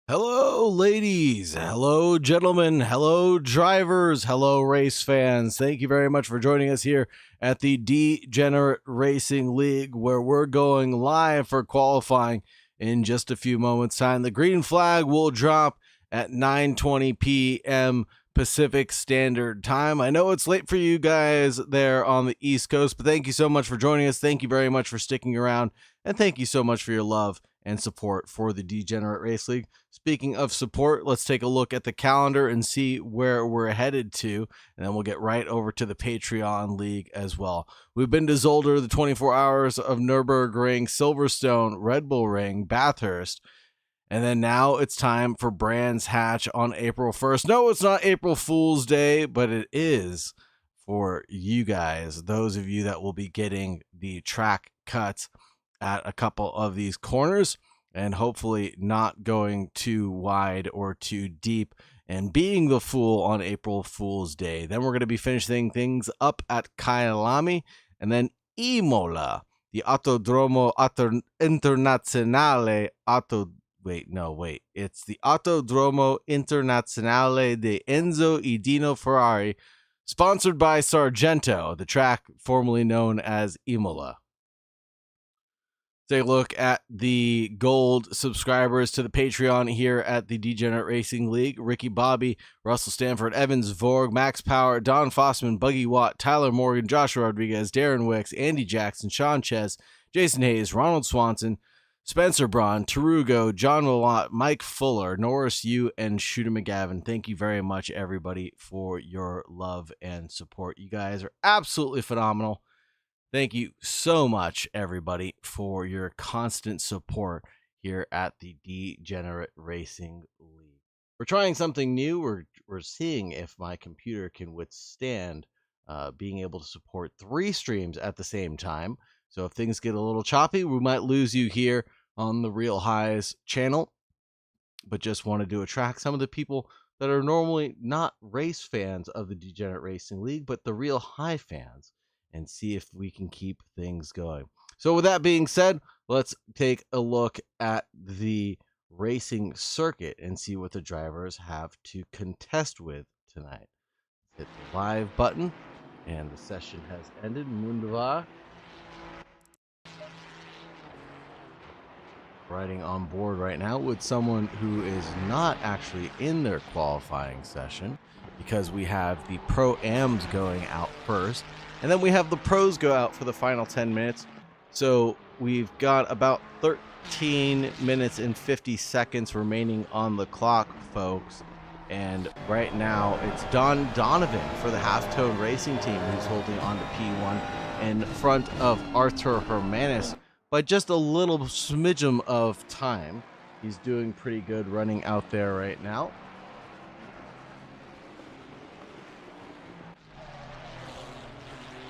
Hello, ladies. Hello, gentlemen. Hello, drivers. Hello, race fans. Thank you very much for joining us here at the Degenerate Racing League, where we're going live for qualifying in just a few moments' time. The green flag will drop at 9:20 p.m. Pacific Standard Time. I know it's late for you guys there on the East Coast, but thank you so much for joining us. Thank you very much for sticking around, and thank you so much for your love and support for the Degenerate Race League. Speaking of support, let's take a look at the calendar and see where we're headed to, and then we'll get right over to the Patreon League as well. We've been to Zolder, the 24 Hours of Nürburgring, Silverstone, Red Bull Ring, Bathurst, and then now it's time for Brands Hatch on April 1st. No, it's not April Fool's Day, but it is for you guys, those of you that will be getting the track cuts at a couple of these corners and hopefully not going too wide or too deep and being the fool on April Fool's Day. Then we're going to be finishing things up at Kyalami and then Imola, the Autodromo Internazionale it's the Autodromo Internazionale di Enzo e Dino Ferrari, sponsored by Sargento, the track formerly known as Imola. Take a look at the gold subscribers to the Patreon here at the Degenerate Racing League. Ricky Bobby, Russell Stanford, Evans Vorg, Max Power, Don Fossman, Buggy Watt, Tyler Morgan, Joshua Rodriguez, Darren Wicks, Andy Jackson, Sean Ches, Jason Hayes, Ronald Swanson, Spencer Braun, Tarugo, John Willott, Mike Fuller, Norris Yu, and Shooter McGavin. Thank you very much, everybody, for your love and support. You guys are absolutely phenomenal. Thank you so much, everybody, for your constant support here at the Degenerate Racing League. We're trying something new. We're seeing if my computer can withstand being able to support 3 streams at the same time. So if things get a little choppy, we might lose you here on the Real Highs channel, but just wanted to attract some of the people that are normally not race fans of the Degenerate Racing League, but the Real High fans, and see if we can keep things going. So with that being said, let's take a look at the racing circuit and see what the drivers have to contest with tonight. Hit the live button, and the session has ended. Mundavar riding on board right now with someone who is not actually in their qualifying session, because we have the Pro-Ams going out first, and then we have the pros go out for the final 10 minutes. So we've got about 13 minutes and 50 seconds remaining on the clock, folks. And right now it's Don Donovan for the Halftone Racing Team who's holding on to P1 in front of Artur Hermanis by just a little smidgen of time. He's doing pretty good running out there right now.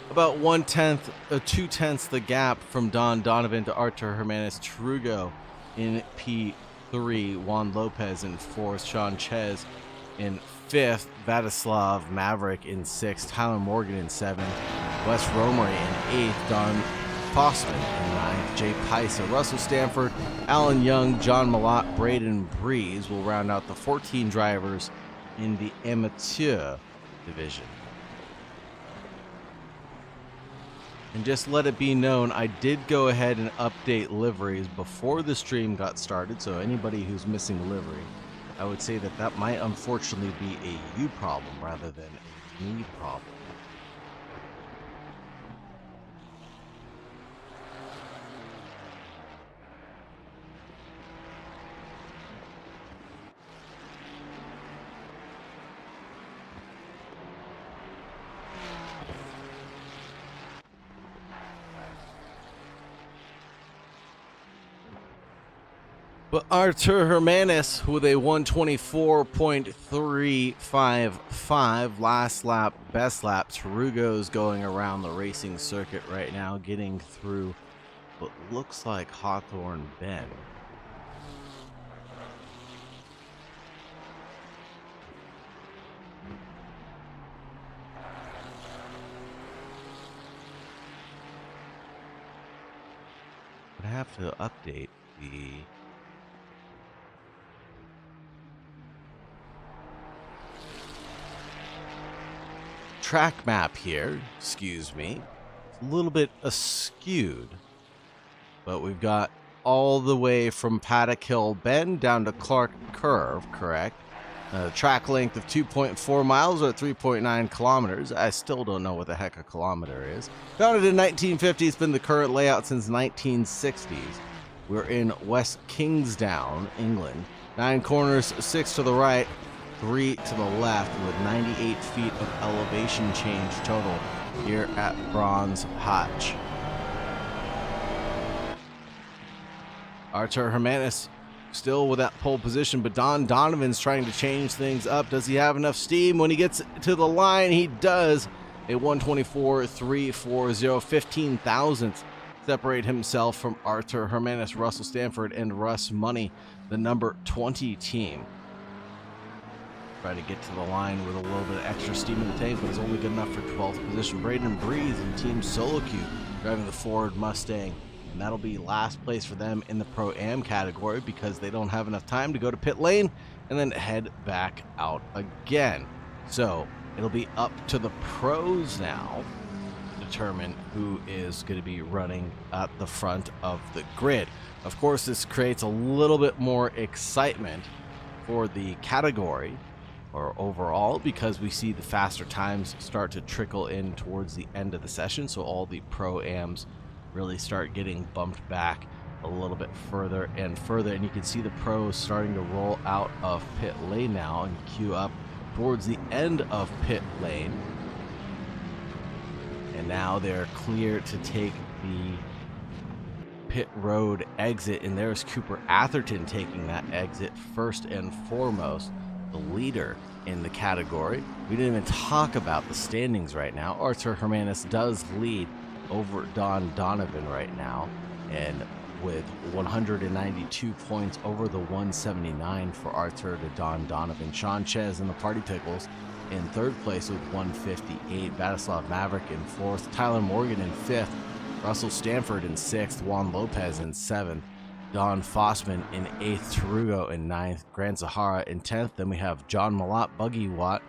About 2/10 the gap from Don Donovan to Artur Hermanis. Trugo in P3, Juan Lopez in 4th, Sean Chez in 5th, Vladislav Maverick in 6th, Tyler Morgan in 7th, Wes Romery in 8th, Don Fossman in 9th, Jay Paisa, Russell Stanford, Alan Young, John Malott, Braden Breeze will round out the 14 drivers in the amateur division. And just let it be known, I did go ahead and update liveries before the stream got started, so anybody who's missing a livery, I would say that that might unfortunately be a you problem rather than a me problem. But Artur Hermanis with a 124.355 last lap, best lap. Tarugo's going around the racing circuit right now, getting through what looks like Hawthorne Bend. I have to update the track map here. Excuse me. It's a little bit askewed, but we've got all the way from Paddock Hill Bend down to Clark Curve, correct? Track length of 2.4 miles or 3.9 kilometers. I still don't know what the heck a kilometer is. Founded in 1950, it's been the current layout since 1960s. We're in West Kingsdown, England. 9 corners, 6 to the right, 3 to the left, with 98 feet of elevation change total here at Brands Hatch. Artur Hermanis still with that pole position, but Don Donovan's trying to change things up. Does he have enough steam? When he gets to the line, he does. A 124.340, 15 thousandths separate himself from Artur Hermanis, Russell Stanford, and Russ Money, the number 20 team. Try to get to the line with a little bit of extra steam in the tank, but it's only good enough for 12th position. Braden Breeze and Team Solo Q driving the Ford Mustang, and that'll be last place for them in the Pro-Am category because they don't have enough time to go to pit lane and then head back out again. So it'll be up to the pros now to determine who is going to be running at the front of the grid. Of course, this creates a little bit more excitement for the category or overall, because we see the faster times start to trickle in towards the end of the session. So all the Pro-Ams really start getting bumped back a little bit further and further. And you can see the pros starting to roll out of pit lane now and queue up towards the end of pit lane. And now they're clear to take the pit road exit, and there's Cooper Atherton taking that exit first and foremost. the leader in the category. We didn't even talk about the standings right now. Artur Hermanis does lead over Don Donovan right now, and with 192 points over the 179 for Artur to Don Donovan. Sean Ches and the Party Pickles in third place with 158. Vladislav Maverick in fourth. Tyler Morgan in fifth. Russell Stanford in sixth. Juan Lopez in seventh. Don Fossman in 8th, Tarugo in 9th, Grand Zahara in 10th. Then we have John Malott, Buggy Watt,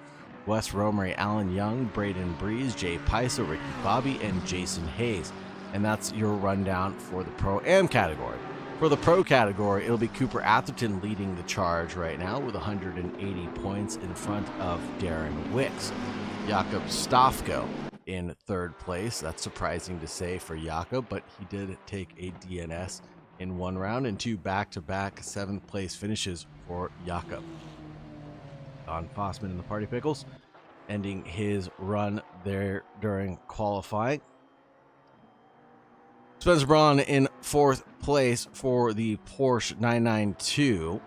Wes Romery, Alan Young, Braden Breeze, Jay Pisa, Ricky Bobby, and Jason Hayes. And that's your rundown for the Pro-Am category. For the Pro category, it'll be Cooper Atherton leading the charge right now with 180 points in front of Darren Wicks. Jakob Stofko in third place. That's surprising to say for Jakob, but he did take a DNS in one round and two back-to-back 7th place finishes for Jakob. Don Fossman in the Party Pickles ending his run there during qualifying. Spencer Braun in 4th place for the Porsche 992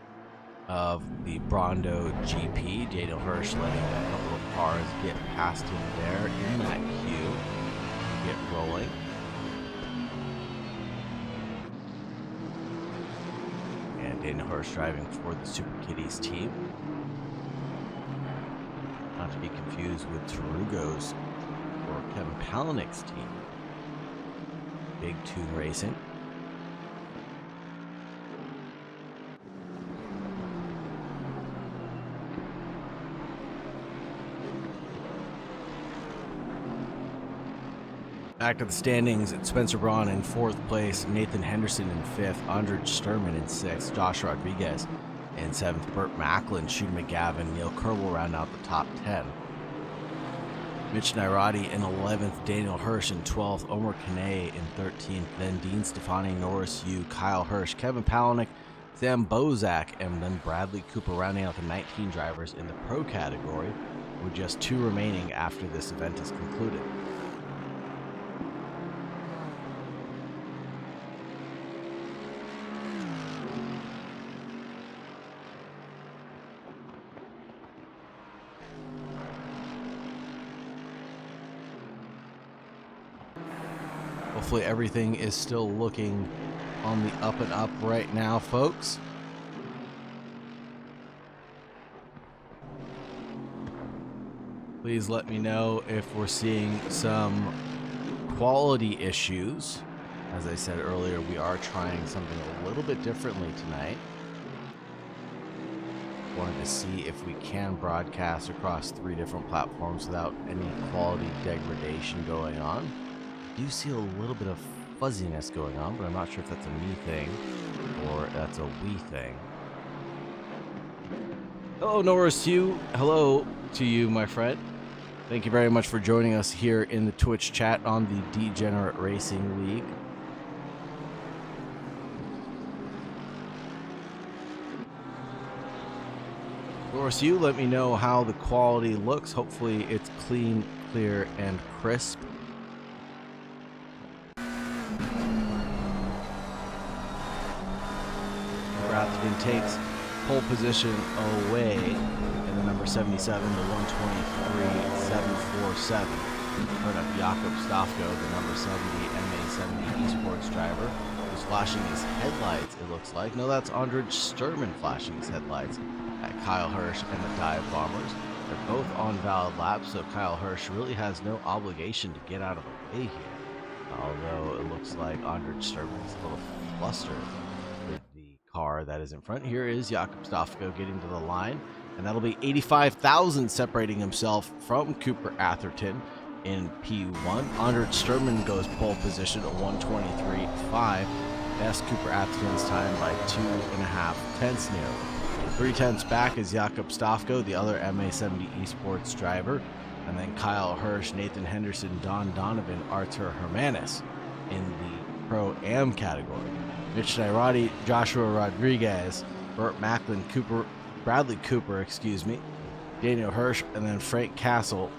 of the Brando GP. Daniel Hirsch letting a couple of cars get past him there in that queue. Get rolling. Daniel Hirsch driving for the Super Kitties team. Not to be confused with Tarugo's or Kevin Palahniuk's team. Big Tune Racing. Back to the standings, at Spencer Braun in 4th place, Nathan Henderson in 5th, Andrej Sturman in 6th, Josh Rodriguez in 7th, Burt Macklin, Shooter McGavin, Neil Kerbel round out the top 10. Mitch Nairati in 11th, Daniel Hirsch in 12th, Omar Kanay in 13th, then Dean Stefani, Norris Yu, Kyle Hirsch, Kevin Palahniuk, Sam Bozak, and then Bradley Cooper rounding out the 19 drivers in the Pro category, with just 2 remaining after this event is concluded. Hopefully everything is still looking on the up and up right now, folks. Please let me know if we're seeing some quality issues. As I said earlier, we are trying something a little bit differently tonight. Wanted to see if we can broadcast across 3 different platforms without any quality degradation going on. I do see a little bit of fuzziness going on, but I'm not sure if that's a me thing or that's a we thing. Hello, Norris Yu. Hello to you, my friend. Thank you very much for joining us here in the Twitch chat on the Degenerate Racing League. Norris Yu, let me know how the quality looks. Hopefully it's clean, clear, and crisp. Atherton takes pole position away in the number 77 to 123.747. Heard up Jakob Stofko, the number 70 MA70 esports driver, who's flashing his headlights, it looks like. No, that's Andrej Sturman flashing his headlights at Kyle Hirsch and the Dive Bombers. They're both on valid laps, so Kyle Hirsch really has no obligation to get out of the way here. Although it looks like Andrej Sturman's a little flustered with the car that is in front. Here is Jakob Stofko getting to the line, and that'll be 85,000 separating himself from Cooper Atherton in P1. Andrej Sturman goes pole position at 123.5. Best Cooper Atherton's time by 2.5 tenths nearly. 3 tenths back is Jakob Stofko, the other MA70 esports driver. And then Kyle Hirsch, Nathan Henderson, Don Donovan, Artur Hermanis in the Pro-Am category. Mitch Nairati, Joshua Rodriguez, Burt Macklin, Bradley Cooper, Daniel Hirsch, and then Frank Castle.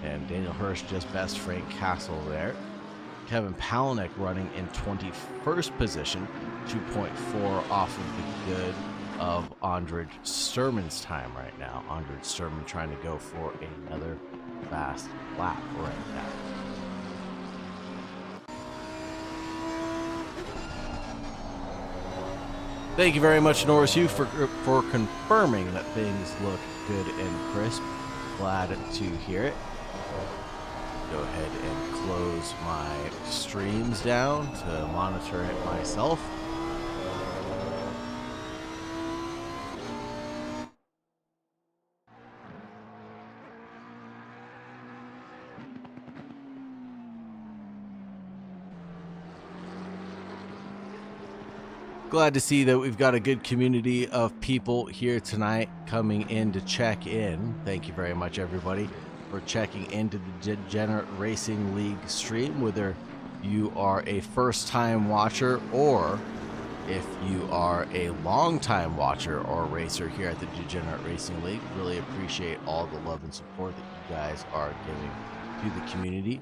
And Daniel Hirsch just best Frank Castle there. Kevin Palahniuk running in 21st position, 2.4 off of the good of Andrej Sturman's time right now. Andrej Sturman trying to go for another fast lap right now. Thank you very much, Norris Hugh, for confirming that things look good and crisp. Glad to hear it. Go ahead and close my streams down to monitor it myself. Glad to see that we've got a good community of people here tonight coming in to check in. Thank you very much, everybody, for checking into the Degenerate Racing League stream, whether you are a first-time watcher or if you are a long-time watcher or racer here at the Degenerate Racing League. Really appreciate all the love and support that you guys are giving to the community.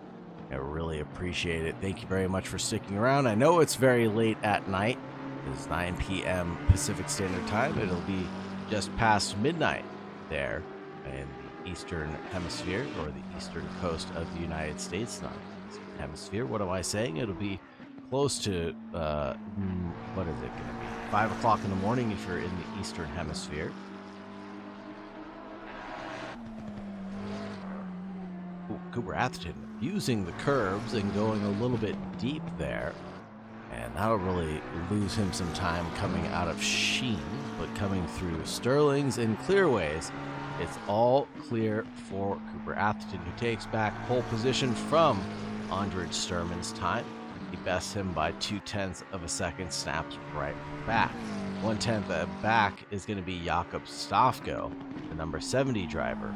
I really appreciate it. Thank you very much for sticking around. I know it's very late at night. It's 9 p.m. Pacific Standard Time. It'll be just past midnight there in the Eastern Hemisphere, or the eastern coast of the United States, not the Eastern Hemisphere. What am I saying? It'll be close to, what is it going to be? 5 o'clock in the morning if you're in the Eastern Hemisphere. Ooh, Cooper Atherton using the curves and going a little bit deep there. And that'll really lose him some time coming out of Sheen, but coming through Sterling's and Clearways, it's all clear for Cooper Atherton, who takes back pole position from Andrej Sturman's time. He bests him by 0.2 of a second, snaps right back. 1/10 back is going to be Jakob Stafko, the number 70 driver.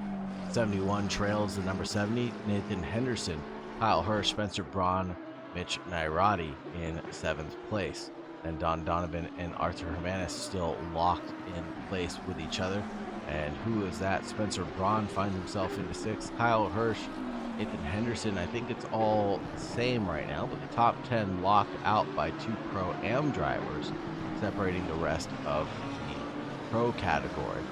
71 trails the number 70, Nathan Henderson, Kyle Hirsch, Spencer Braun, Mitch Nairati in 7th place. And Don Donovan and Arthur Jimenez still locked in place with each other. And who is that? Spencer Braun finds himself into 6th. Kyle Hirsch, Nathan Henderson, I think it's all the same right now, but the top 10 locked out by 2 Pro-Am drivers, separating the rest of the Pro category.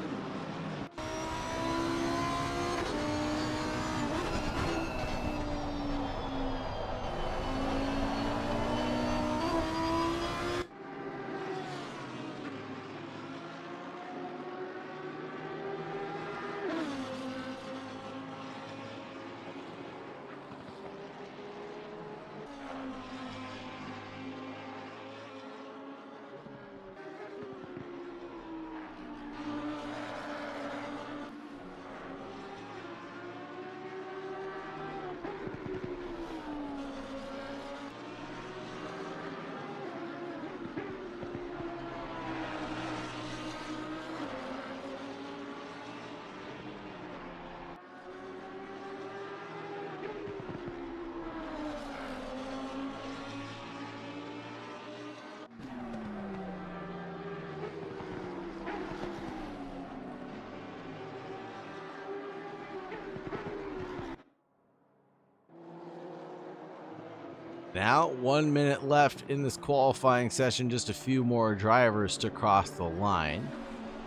Now, 1 minute left in this qualifying session, just a few more drivers to cross the line,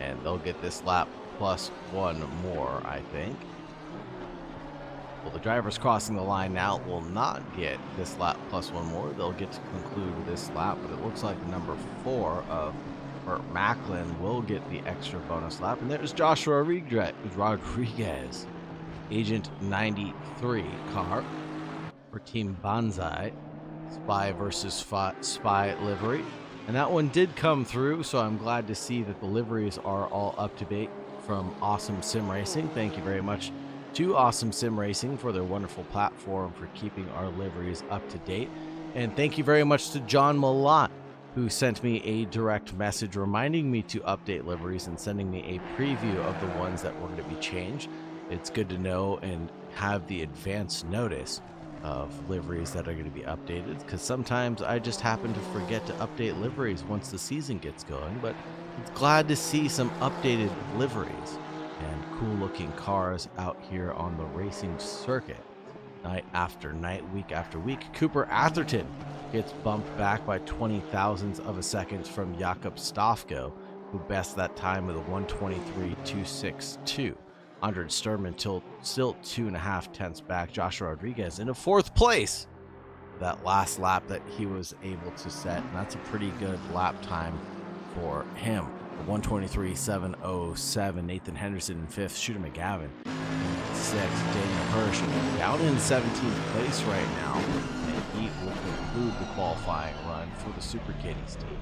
and they'll get this lap plus 1 more, I think. Well, the drivers crossing the line now will not get this lap plus 1 more. They'll get to conclude this lap, but it looks like the number 4 of Burt Macklin will get the extra bonus lap. And there's Joshua Rodriguez, Agent 93 car for Team Banzai. Spy versus Spy livery, and that one did come through, so I'm glad to see that the liveries are all up to date from Awesome Sim Racing. Thank you very much to Awesome Sim Racing for their wonderful platform for keeping our liveries up to date, and thank you very much to John Malott, who sent me a direct message reminding me to update liveries and sending me a preview of the ones that were going to be changed. It's good to know and have the advance notice of liveries that are going to be updated, because sometimes I just happen to forget to update liveries once the season gets going. But it's glad to see some updated liveries and cool looking cars out here on the racing circuit night after night, week after week. Cooper Atherton gets bumped back by 20 thousandths of a second from Jakob Stafko, who best that time with a 1:23.262. Andre Sturman still 2.5 tenths back. Joshua Rodriguez in a fourth place. That last lap that he was able to set, and that's a pretty good lap time for him. 1:23.707. Nathan Henderson in fifth. Shooter McGavin in sixth. Daniel Hirsch down in 17th place right now, and he will conclude the qualifying run for the Super Kitties team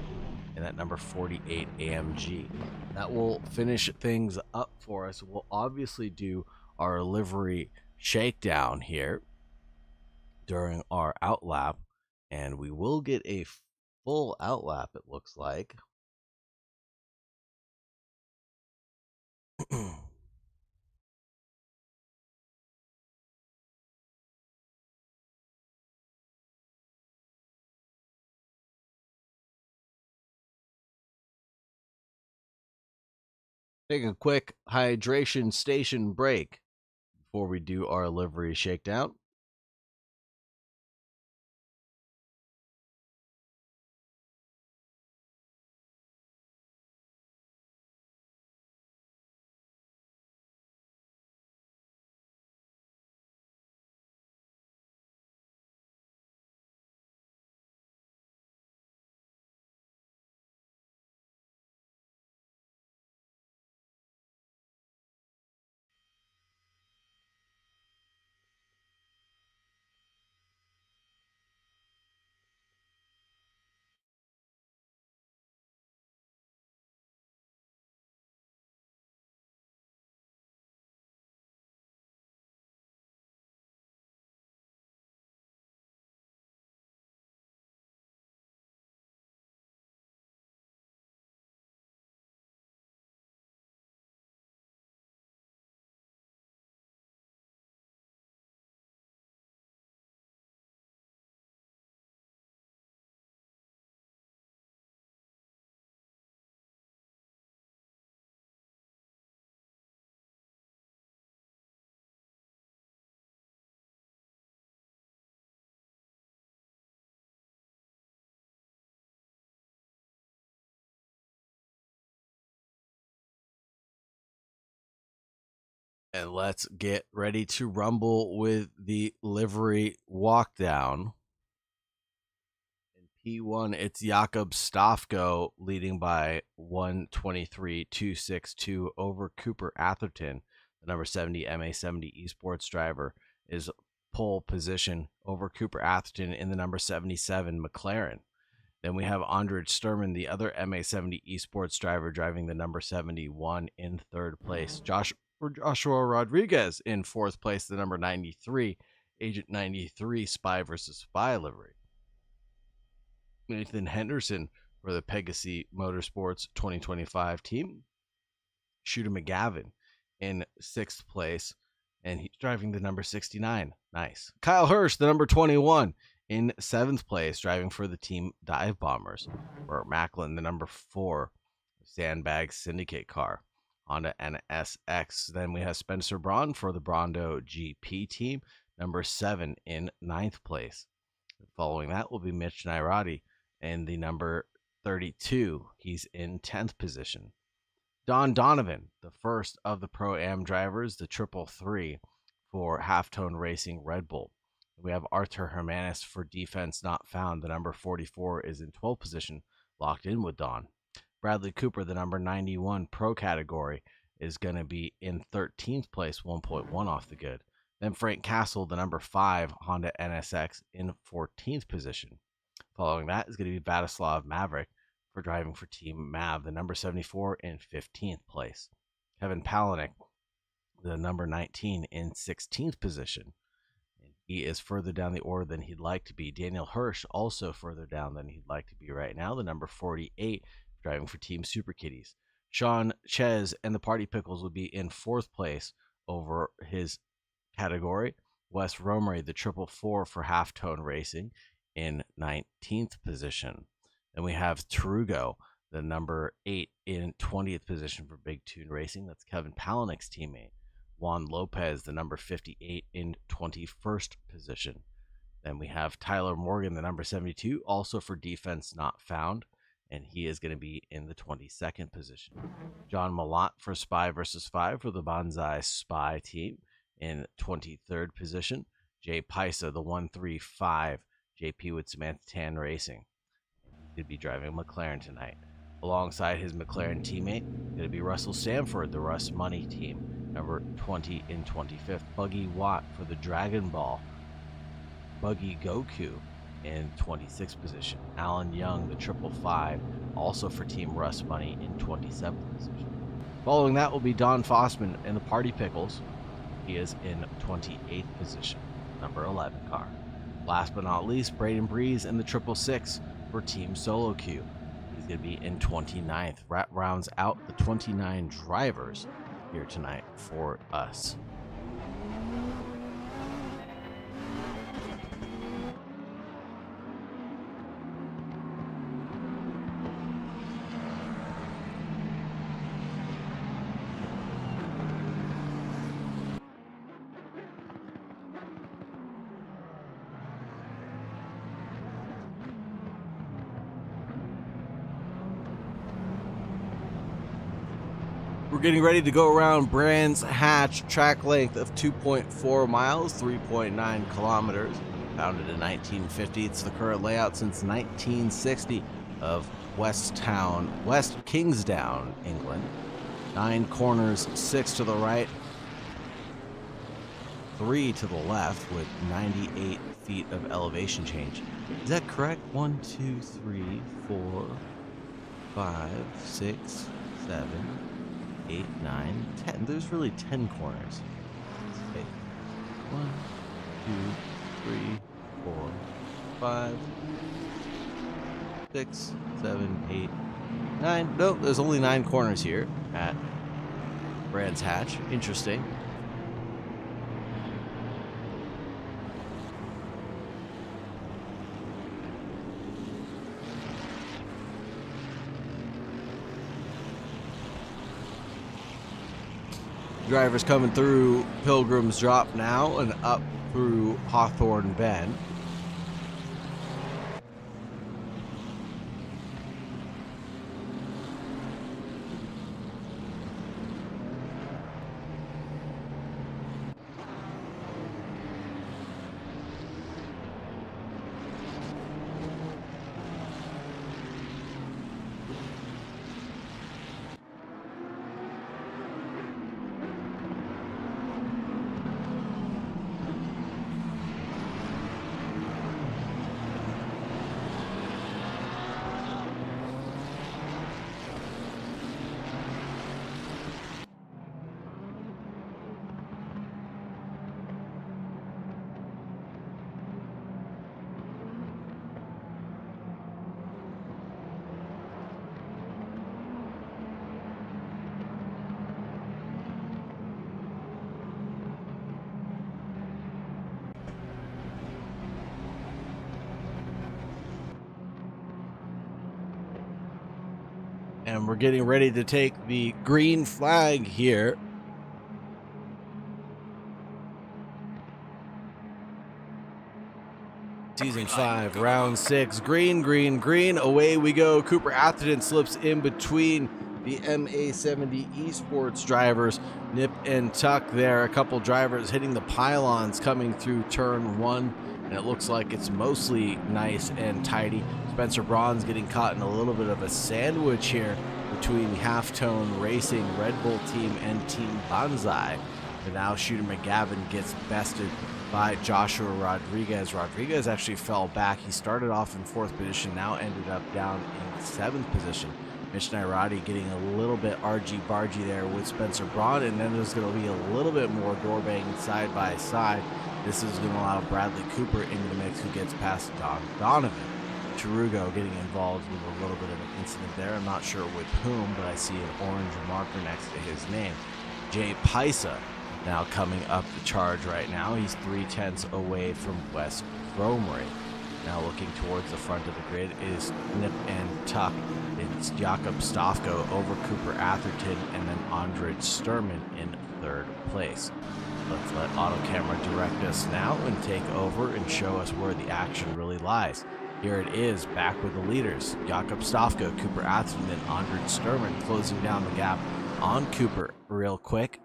in that number 48 AMG. That will finish things up for us. We'll obviously do our livery shakedown here during our outlap, and we will get a full outlap, it looks like. Take a quick hydration station break before we do our livery shakedown. And let's get ready to rumble with the livery walkdown. In P1, it's Jakob Stofko leading by 1:23.262 over Cooper Atherton. The number 70 MA70 esports driver is pole position over Cooper Atherton in the number 77 McLaren. Then we have Andre Sturman, the other MA70 esports driver, driving the number 71 in third place. Joshua Rodriguez in fourth place, the number 93, Agent 93 Spy versus Spy livery. Nathan Henderson for the Pegasy Motorsports 2025 team. Shooter McGavin in sixth place, and he's driving the number 69. Nice. Kyle Hirsch, the number 21, in seventh place, driving for the team Dive Bombers. Burt Macklin, the number 4, Sandbag Syndicate car. Honda NSX. Then we have Spencer Braun for the Brondo GP team, number 7 in ninth place. Following that will be Mitch Nairati in the number 32. He's in 10th position. Don Donovan, the first of the Pro-Am drivers, the 333 for Halftone Racing Red Bull. We have Arthur Hermanis for Defense Not Found. The number 44 is in 12th position, locked in with Don. Bradley Cooper, the number 91 Pro category, is going to be in 13th place, 1.1 off the good. Then Frank Castle, the number 5 Honda NSX, in 14th position. Following that is going to be Vladislav Maverick for driving for Team Mav, the number 74 in 15th place. Kevin Palaniuk, the number 19, in 16th position. He is further down the order than he'd like to be. Daniel Hirsch also further down than he'd like to be right now, the number 48, driving for Team Super Kitties. Sean Ches and the Party Pickles will be in fourth place over his category. Wes Romery, the 444 for Halftone Racing, in 19th position. Then we have Tarugo, the number 8, in 20th position for Big Tune Racing. That's Kevin Palaniuk's teammate. Juan Lopez, the number 58, in 21st position. Then we have Tyler Morgan, the number 72, also for Defense Not Found. and he is going to be in the 22nd position. John Malott for Spy vs. 5 for the Banzai Spy team in 23rd position. Jay Paisa, the 135 JP with Samantha Tan Racing. He'd be driving McLaren tonight. Alongside his McLaren teammate, going to be Russell Sanford, the Russ Money team, number 20 in 25th. Buggy Watt for the Dragon Ball. Buggy Goku in 26th position. Alan Young, the 555, also for Team Russ Money in 27th position. Following that will be Don Fossman in the Party Pickles. He is in 28th position, number 11 car. Last but not least, Braden Breeze in the 666 for Team Solo Q. He's going to be in 29th. That rounds out the 29 drivers here tonight for us. We're getting ready to go around Brands Hatch, track length of 2.4 miles, 3.9 kilometers. Founded in 1950, it's the current layout since 1960 of West Kingsdown, England. 9 corners, 6 to the right, 3 to the left, with 98 feet of elevation change. Is that correct? 1, 2, 3, 4, 5, 6, 7, 8, 9, 10. There's really 10 corners. Okay. 1, 2, 3, 4, 5, 6, 7, 8, 9. Nope, there's only 9 corners here at Brands Hatch. Interesting. Drivers coming through Pilgrim's Drop now and up through Hawthorne Bend. And we're getting ready to take the green flag here. Season 5, round 6, green, green, green. Away we go. Cooper Atherton slips in between the MA70 Esports drivers. Nip and tuck there. A couple drivers hitting the pylons coming through turn 1. And it looks like it's mostly nice and tidy. Spencer Braun's getting caught in a little bit of a sandwich here between Halftone Racing, Red Bull team, and Team Banzai. And now Shooter McGavin gets bested by Joshua Rodriguez. Rodriguez actually fell back. He started off in 4th position, now ended up down in 7th position. Mitch Nairati getting a little bit argy-bargy there with Spencer Braun, and then there's going to be a little bit more door banging side by side. This is going to allow Bradley Cooper into the mix, who gets past Don Donovan. Chirugo getting involved with a little bit of an incident there. I'm not sure with whom, but I see an orange marker next to his name. Jay Paisa now coming up the charge right now. He's 0.3 away from Wes Gromery. Now looking towards the front of the grid is Nip and Tuck. It's Jakob Stofko over Cooper Atherton, and then Andrej Sturman in 3rd place. Let's let auto camera direct us now and take over and show us where the action really lies. Here it is, back with the leaders. Jakob Stofka, Cooper Atherton, and Andre Sturman closing down the gap on Cooper real quick.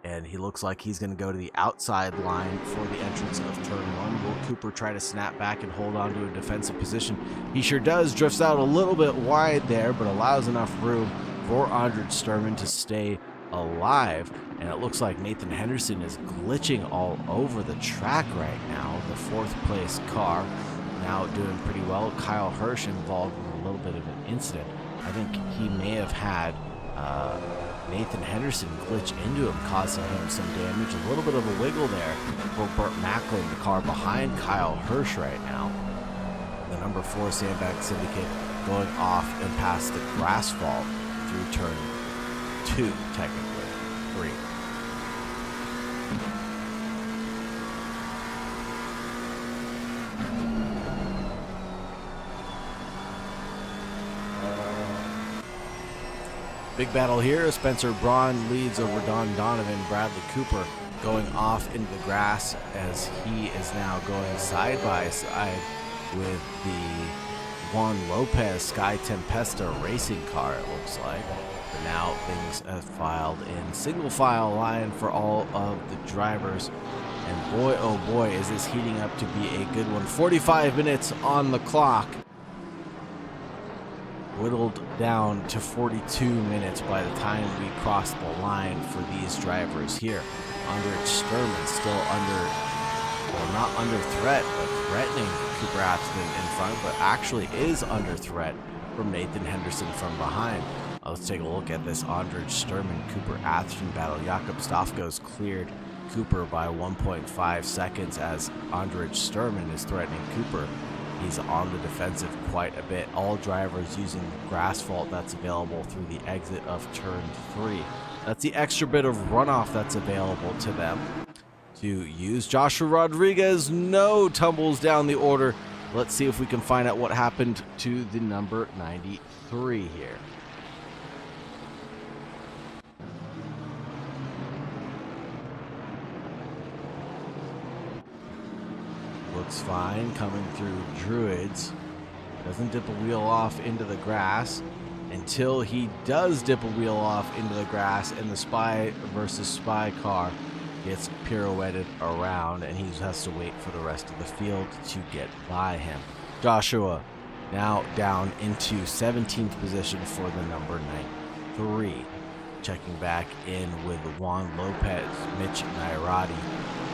And he looks like he's going to go to the outside line for the entrance of turn one. Will Cooper try to snap back and hold on to a defensive position? He sure does. Drifts out a little bit wide there, but allows enough room for Andre Sturman to stay alive. And it looks like Nathan Henderson is glitching all over the track right now. The fourth place car now doing pretty well. Kyle Hirsch involved in a little bit of an incident. I think he may have had Nathan Henderson glitch into him, causing him some damage. A little bit of a wiggle there for Burt Macklin, the car behind Kyle Hirsch right now. The number 4 Sandbag Syndicate going off and past the grass fault through turn 2, technically 3. Big battle here. Spencer Braun leads over Don Donovan. Bradley Cooper going off into the grass as he is now going side by side with the Juan Lopez Sky Tempesta racing car, it looks like. But now things have filed in single file line for all of the drivers. And boy, oh boy, is this heating up to be a good one. 45 minutes on the clock. Whittled down to 42 minutes by the time we cross the line for these drivers here. Andre Sturman still under, well, not under threat, but threatening Cooper Atherton in front, but actually is under threat from Nathan Henderson from behind. Let's take a look at this Andre Sturman Cooper Atherton battle. Jakob Stofka's cleared Cooper by 1.5 seconds as Andre Sturman is threatening Cooper. He's on the defensive quite a bit. All drivers using the grass fault that's available through the exit of turn 3. That's the extra bit of runoff that's available to them to use. Joshua Rodriguez, no, tumbles down the order. Let's see if we can find out what happened to the number 93 here. Looks fine coming through Druids. Doesn't dip a wheel off into the grass until he does dip a wheel off into the grass and the Spy versus Spy car gets pirouetted around and he has to wait for the rest of the field to get by him. Joshua now down into 17th position for the number 93. Checking back in with Juan Lopez, Mitch Nairati,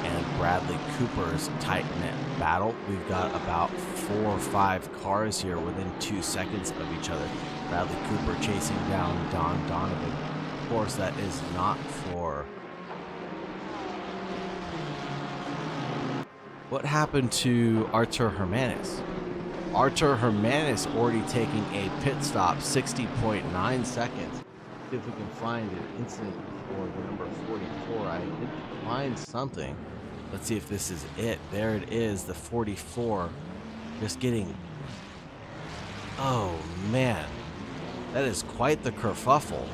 and Bradley Cooper's tight-knit battle. We've got about 4 or 5 cars here within 2 seconds of each other. Bradley Cooper chasing down Don Donovan. Of course, that is not for... What happened to Artur Hermanis? Artur Hermanis already taking a pit stop, 60.9 seconds. See if we can find an incident for the number 44. I did find something. Let's see if this is it. There it is, the 44. Just getting... Oh, man. That is quite the kerfuffle.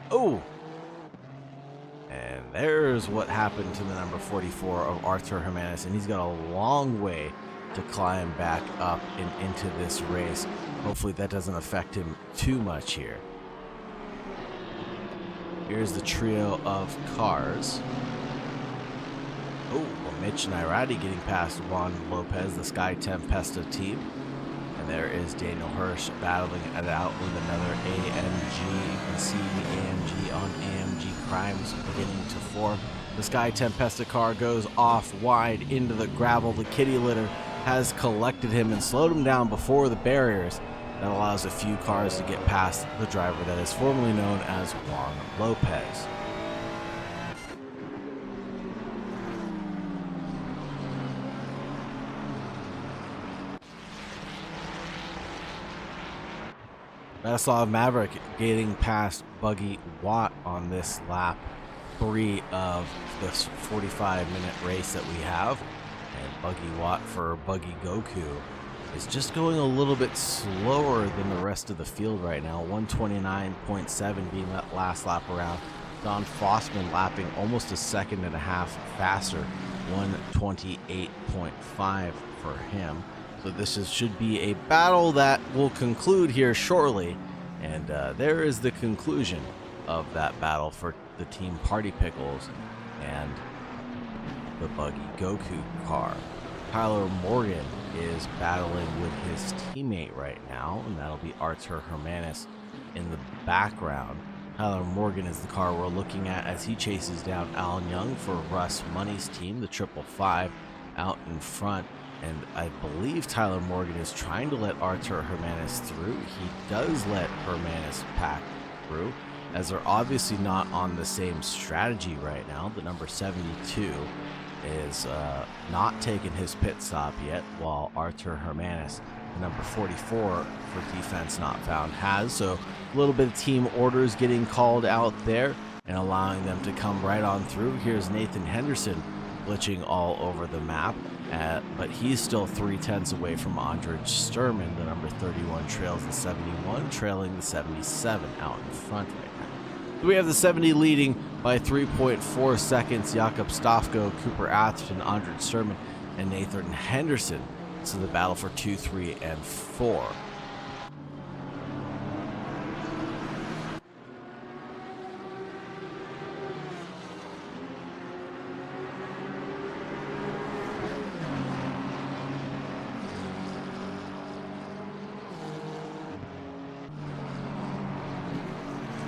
Oh! And there's what happened to the number 44 of Artur Hermanis, and he's got a long way to climb back up and into this race. Hopefully that doesn't affect him too much here. Here's the trio of cars. Oh, well, Mitch Nairati getting past Juan Lopez, the Sky Tempesta team. And there is Daniel Hirsch battling it out with another AMG. You can see the AMG on AMG crimes beginning to form. The Sky Tempesta car goes off wide into the gravel. The kitty litter has collected him and slowed him down before the barriers. That allows a few cars to get past the driver that is formerly known as Juan Lopez. Vladislav Maverick getting past Buggy Watt on this lap 3 of this 45-minute race that we have. And Buggy Watt for Buggy Goku is just going a little bit slower than the rest of the field right now. 129.7 being that last lap around. Don Fossman lapping almost a second and a half faster, 1:28.5 for him. So this should be a battle that will conclude here shortly. And there is the conclusion of that battle for the Team Party Pickles and the Buggy Goku car. Tyler Morgan is battling with his teammate right now, and that'll be Artur Hermanis in the background. Tyler Morgan is the car we're looking at as he chases down Alan Young for Russ Money's team, the 555 out in front. And I believe Tyler Morgan is trying to let Artur Hermanis through. He does let Hermanis pack through, as they're obviously not on the same strategy right now. The number 72 is not taking his pit stop yet, while Artur Hermanis, the number 44 for defense not found, has. So a little bit of team orders getting called out there and allowing them to come right on through. Here's Nathan Henderson glitching all over the map, but he's still 0.3 away from Andrej Sturman. The number 31 trails the 71, trailing the 77 out in front right now. So we have the 70 leading by 3.4 seconds. Jakob Stofko, Cooper Atherton, Andrej Sturman, and Nathan Henderson. So the battle for 2, 3, and 4.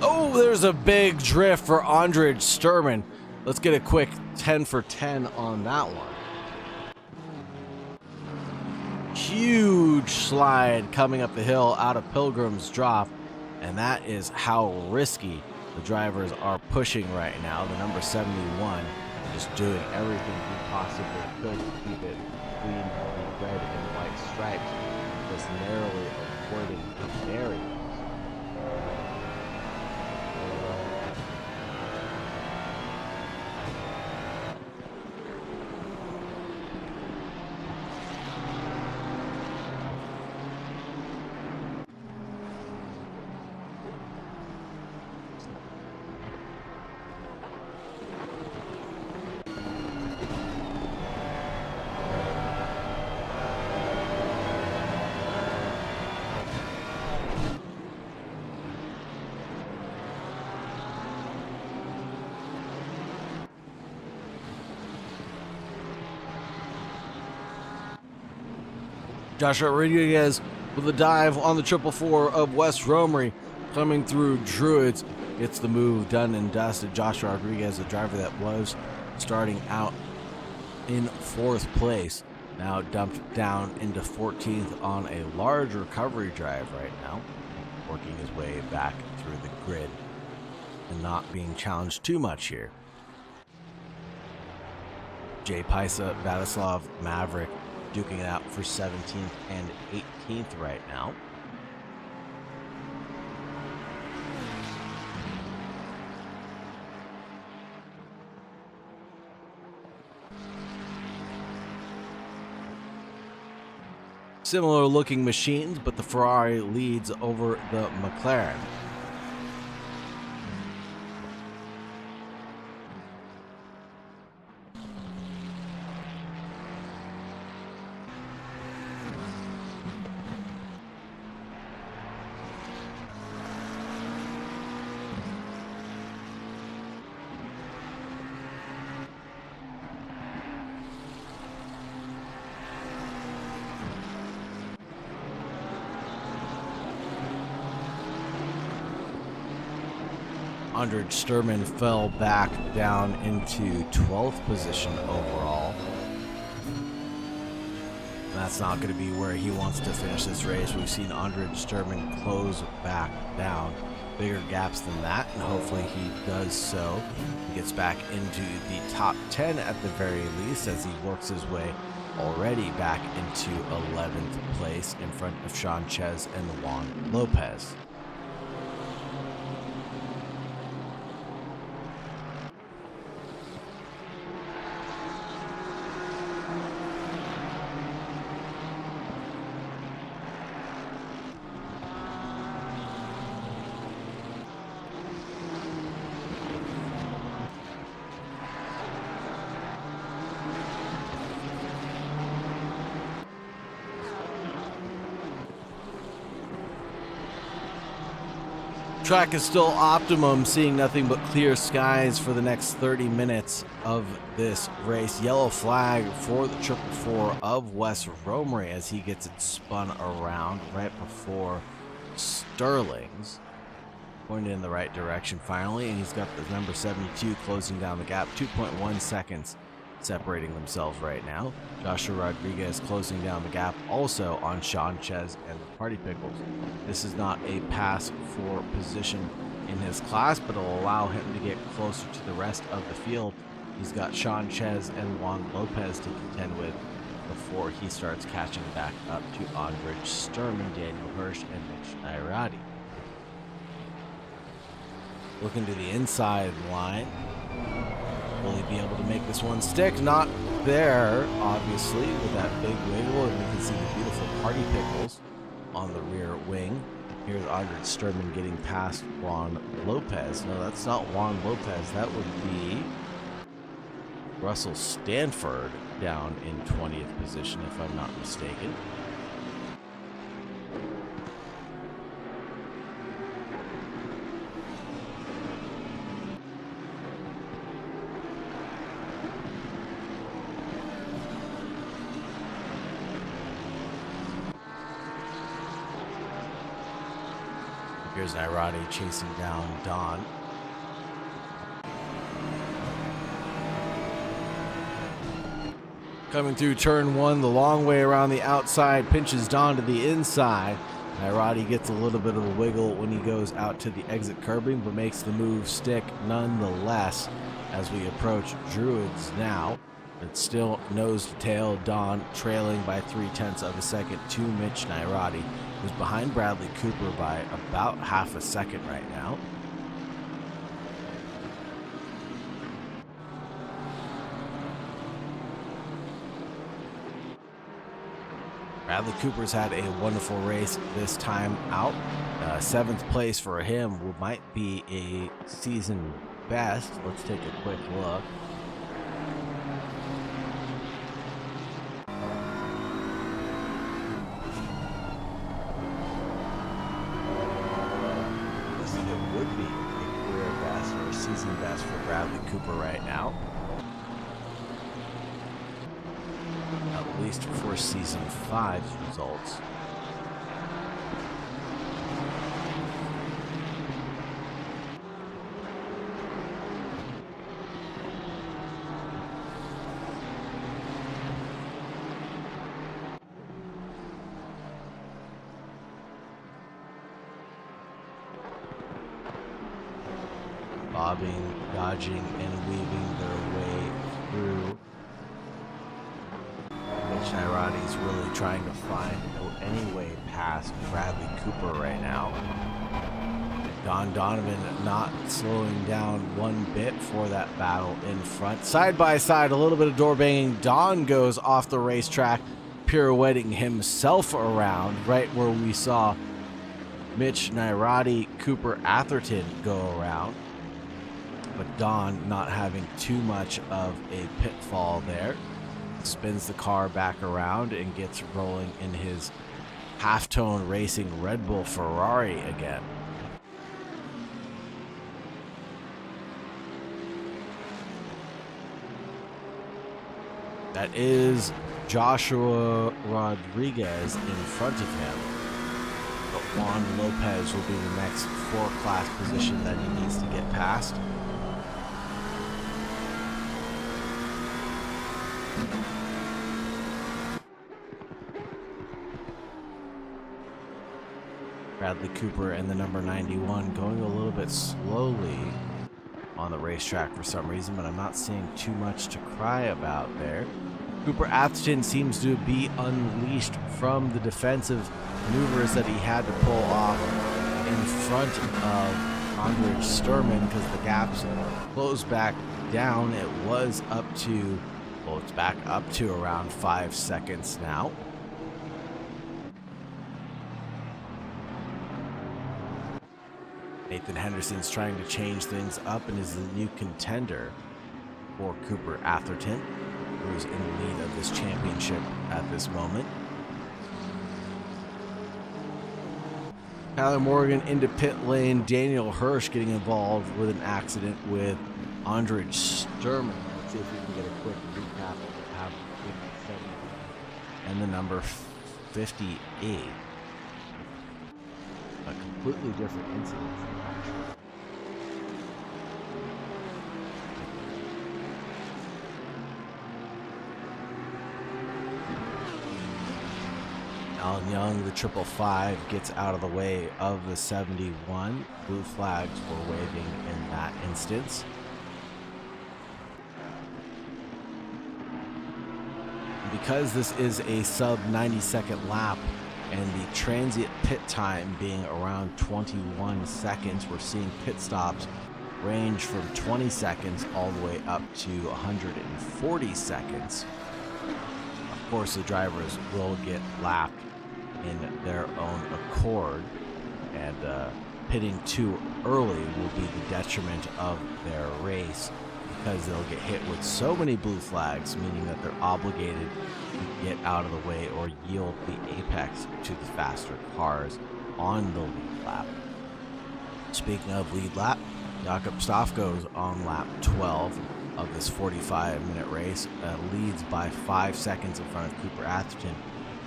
Oh, there's a big drift for Andrej Sturman. Let's get a quick 10 for 10 on that one. Huge slide coming up the hill out of Pilgrim's Drop, and that is how risky the drivers are pushing right now. The number 71 just doing everything he possibly could to keep it clean of the red and white stripes, just narrowly avoiding the barriers. Joshua Rodriguez with a dive on the 444 of West Romery, coming through Druids. Gets the move done and dusted. Joshua Rodriguez, the driver that was starting out in 4th place, now dumped down into 14th on a large recovery drive right now, working his way back through the grid and not being challenged too much here. Jay Paisa, Vladislav Maverick duking it out for 17th and 18th right now. Similar looking machines, but the Ferrari leads over the McLaren. Andrej Sturman fell back down into 12th position overall. That's not going to be where he wants to finish this race. We've seen Andrej Sturman close back down. Bigger gaps than that, and hopefully he does so. He gets back into the top 10 at the very least as he works his way already back into 11th place in front of Sean Chez and Juan Lopez. Track is still optimum, seeing nothing but clear skies for the next 30 minutes of this race. Yellow flag for the 444 of Wes Romery as he gets it spun around right before Sterling's. Pointed in the right direction finally, and he's got the number 72 closing down the gap. 2.1 seconds separating themselves right now. Joshua Rodriguez closing down the gap also on Sanchez and the Party Pickles. This is not a pass for position in his class, but it'll allow him to get closer to the rest of the field. He's got Sanchez and Juan Lopez to contend with before he starts catching back up to Andrej Sturman, Daniel Hirsch, and Mitch Nairati. Looking to the inside line. Will he be able to make this one stick? Not there, obviously, with that big wiggle, and you can see the beautiful Party Pickles on the rear wing. Here's Andrej Sturman getting past Juan Lopez. No, that's not Juan Lopez. That would be Russell Stanford down in 20th position, if I'm not mistaken. Here's Nairati chasing down Don. Coming through turn one, the long way around the outside, pinches Don to the inside. Nairati gets a little bit of a wiggle when he goes out to the exit curbing, but makes the move stick nonetheless as we approach Druids now. It's still nose to tail, Don trailing by 0.3 of a second to Mitch Nairati, who's behind Bradley Cooper by about half a second right now. Bradley Cooper's had a wonderful race this time out. 7th place for him might be a season best. Let's take a quick look. Would be a career best or a season best for Bradley Cooper right now. At least for season 5's results. Bobbing, dodging, and weaving their way through. Mitch Nairati's really trying to find any way past Bradley Cooper right now. Don Donovan not slowing down one bit for that battle in front. Side by side, a little bit of door banging. Don goes off the racetrack, pirouetting himself around right where we saw Mitch Nairati, Cooper Atherton go around. But Don not having too much of a pitfall there. Spins the car back around and gets rolling in his halftone racing Red Bull Ferrari again. That is Joshua Rodriguez in front of him. But Juan Lopez will be the next 4-class position that he needs to get past. Bradley Cooper and the number 91 going a little bit slowly on the racetrack for some reason, but I'm not seeing too much to cry about there. Cooper Atherton seems to be unleashed from the defensive maneuvers that he had to pull off in front of Andrej Sturman because the gaps closed back down. It was up to, well, it's back up to around 5 seconds now. Nathan Henderson's trying to change things up and is the new contender for Cooper Atherton, who is in the lead of this championship at this moment. Tyler Morgan into pit lane. Daniel Hirsch getting involved with an accident with Andrej Sturman. Let's see if we can get a quick recap of what happened with the 70 and the number 58. A completely different incident. Alan Young, the 555, gets out of the way of the 71. Blue flags were waving in that instance. Because this is a sub 90-second lap and the transient pit time being around 21 seconds, we're seeing pit stops range from 20 seconds all the way up to 140 seconds. Of course, the drivers will get lapped in their own accord, and pitting too early will be the detriment of their race, because they'll get hit with so many blue flags, meaning that they're obligated to get out of the way or yield the apex to the faster cars on the lead lap. Speaking of lead lap, Jakob Stafko is on lap 12 of this 45-minute race, leads by 5 seconds in front of Cooper Atherton,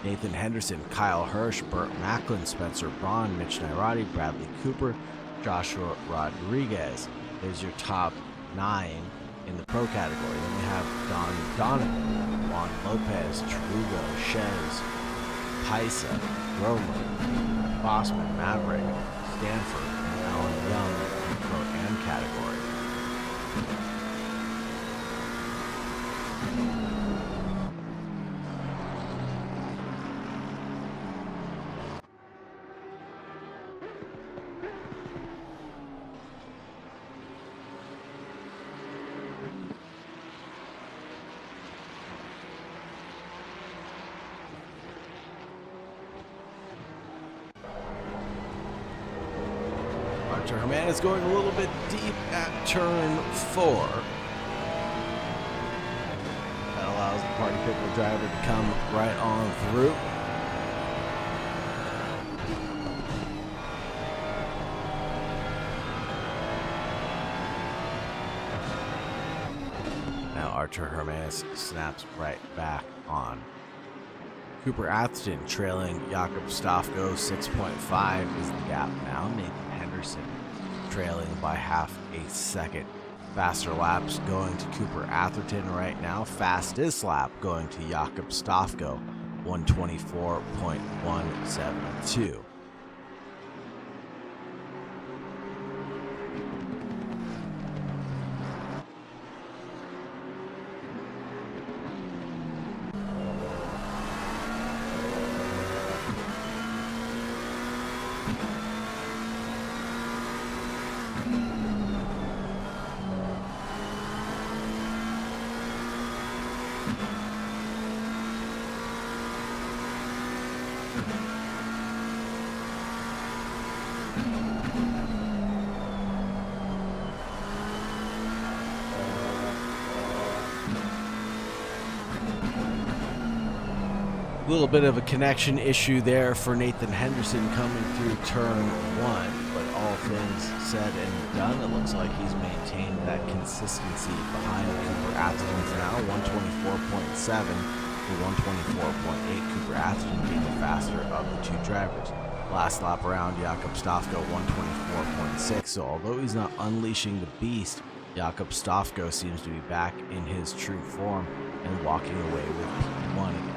Nathan Henderson, Kyle Hirsch, Burt Macklin, Spencer Braun, Mitch Nairati, Bradley Cooper, Joshua Rodriguez. There's your top 9 in the pro category. Then we have Don Donovan, Juan Lopez, Trugo, Shez, Paisa, Romer, Bossman, Maverick, Stanford, and Alan Young in the pro am category. Archer Hermanis going a little bit deep at turn 4. That allows the party picker driver to come right on through. Now Archer Hermanis snaps right back on. Cooper Atherton trailing Jakob Stafko 6.5 is the gap now. Nathan Henderson trailing by half a second. Faster laps going to Cooper Atherton right now. Fastest lap going to Jakob Stafko, 124.172. A little bit of a connection issue there for Nathan Henderson coming through turn 1, but all things said and done, it looks like he's maintained that consistency behind Cooper Atherton for now. 124.7 to 124.8. Cooper Atherton being the faster of the two drivers. Last lap around, Jakob Stafko 124.6. So although he's not unleashing the beast, Jakob Stafko seems to be back in his true form and walking away with P1 again.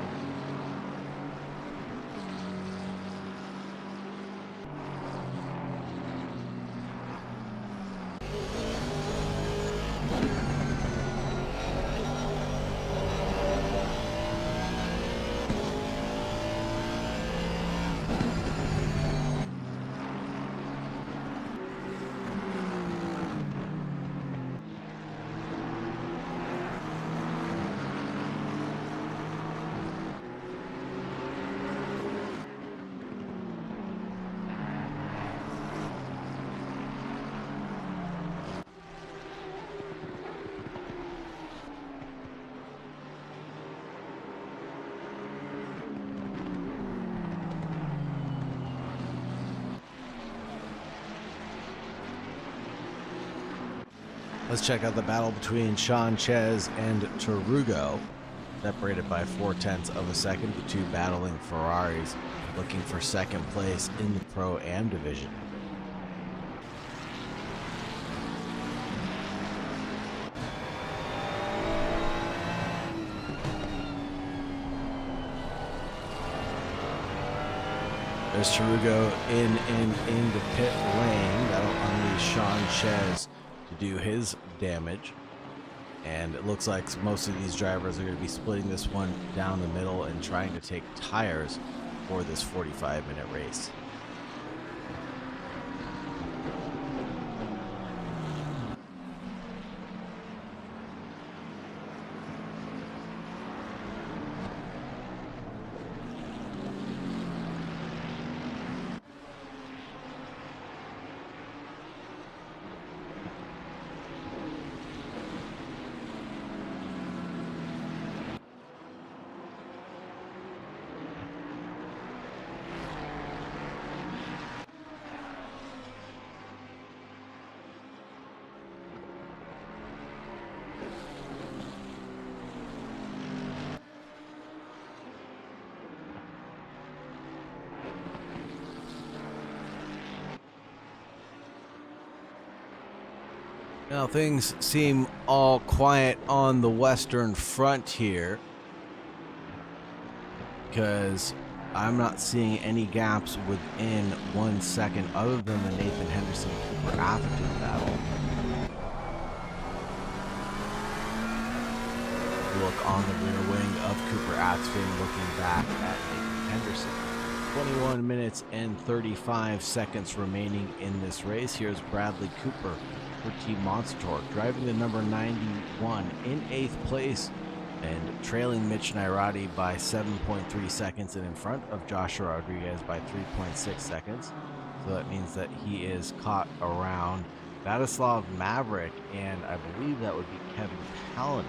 Let's check out the battle between Sanchez and Tarugo. Separated by 0.4 of a second, the two battling Ferraris, looking for second place in the Pro-Am division. There's Tarugo in the pit lane. That'll unleash Sanchez to do his damage. And it looks like most of these drivers are going to be splitting this one down the middle and trying to take tires for this 45-minute race. Now things seem all quiet on the Western Front here, because I'm not seeing any gaps within 1 second other than the Nathan Henderson-Cooper Atherton battle. Look on the rear wing of Cooper Atherton looking back at Nathan Henderson. 21 minutes and 35 seconds remaining in this race. Here's Bradley Cooper for Team Monster, driving the number 91 in 8th place and trailing Mitch Nairati by 7.3 seconds and in front of Joshua Rodriguez by 3.6 seconds. So that means that he is caught around Vladislav Maverick, and I believe that would be Kevin Palaniuk.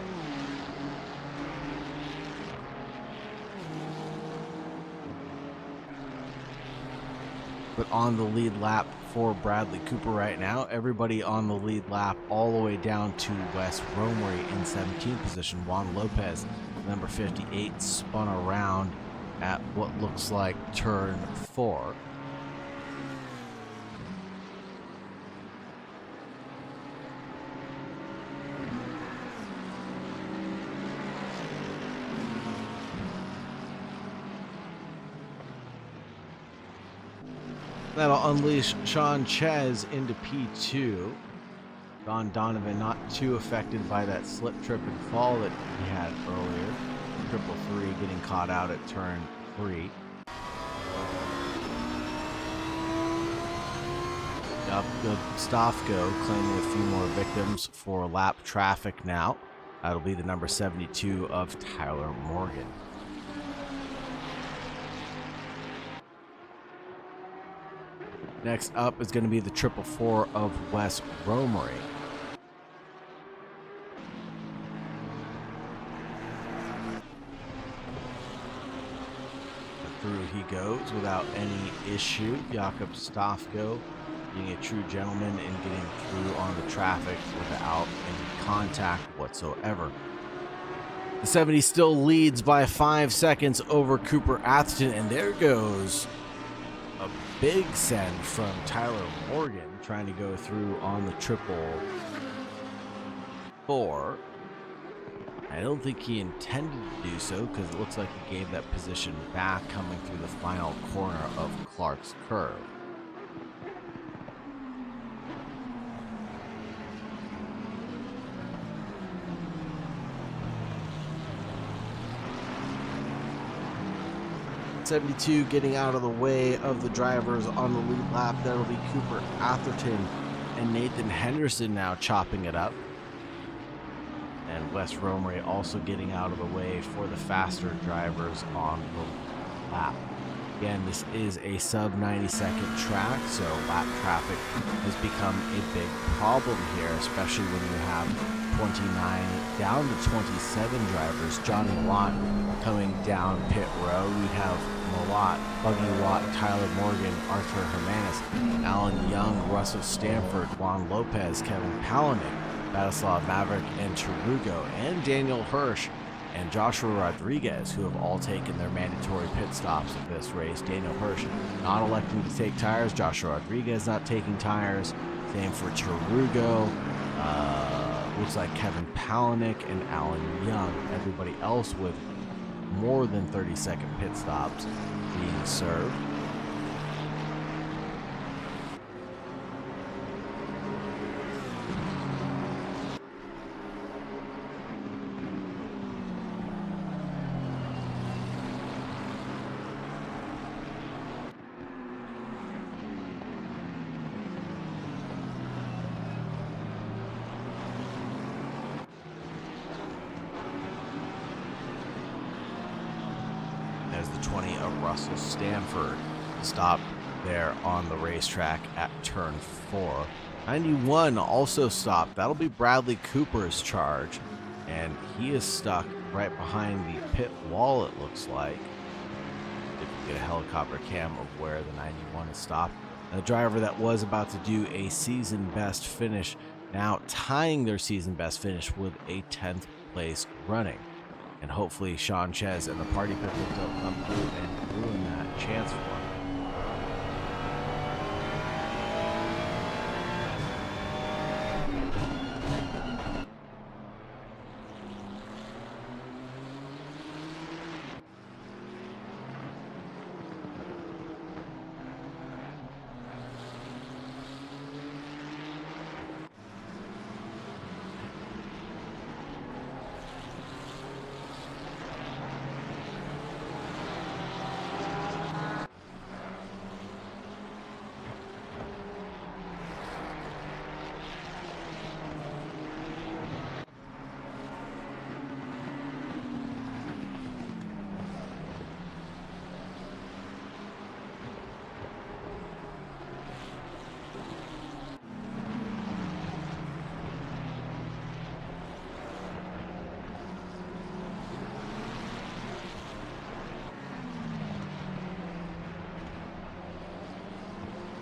But on the lead lap for Bradley Cooper right now, everybody on the lead lap all the way down to Wes Romery in 17th position. Juan Lopez, number 58, spun around at what looks like turn 4. That'll unleash Sanchez into P2. Don Donovan not too affected by that slip, trip, and fall that he had earlier. 333 getting caught out at turn 3. Up good Stofko claiming a few more victims for lap traffic now. That'll be the number 72 of Tyler Morgan. Next up is going to be the 444 of Wes Romery. Through he goes without any issue. Jakob Stofko being a true gentleman and getting through on the traffic without any contact whatsoever. The 70 still leads by 5 seconds over Cooper Atherton, and there goes a big send from Tyler Morgan trying to go through on the 444. I don't think he intended to do so, because it looks like he gave that position back coming through the final corner of Clark's curve. .72 getting out of the way of the drivers on the lead lap. That'll be Cooper Atherton and Nathan Henderson now chopping it up. And Wes Romery also getting out of the way for the faster drivers on the lap. Again, this is a sub 90-second track, so lap traffic has become a big problem here, especially when you have 29 down to 27 drivers. Johnny Lott coming down pit row. We have Malott, Buggy Watt, Tyler Morgan, Arthur Hermanis, Alan Young, Russell Stanford, Juan Lopez, Kevin Palaniuk, Batislav Maverick and Tarugo and Daniel Hirsch and Joshua Rodriguez, who have all taken their mandatory pit stops at this race. Daniel Hirsch not electing to take tires. Joshua Rodriguez not taking tires. Same for Tarugo. Looks like Kevin Palaniuk and Alan Young. Everybody else with more than 30-second pit stops being served. There's the 20 of Russell Stanford, stopped there on the racetrack at turn 4. 91 also stopped. That'll be Bradley Cooper's charge, and he is stuck right behind the pit wall, it looks like. If you get a helicopter cam of where the 91 is stopped. The driver that was about to do a season best finish, now tying their season best finish with a 10th place running. And hopefully Sean Ches and the Party Pickle don't come through and ruin that chance for him.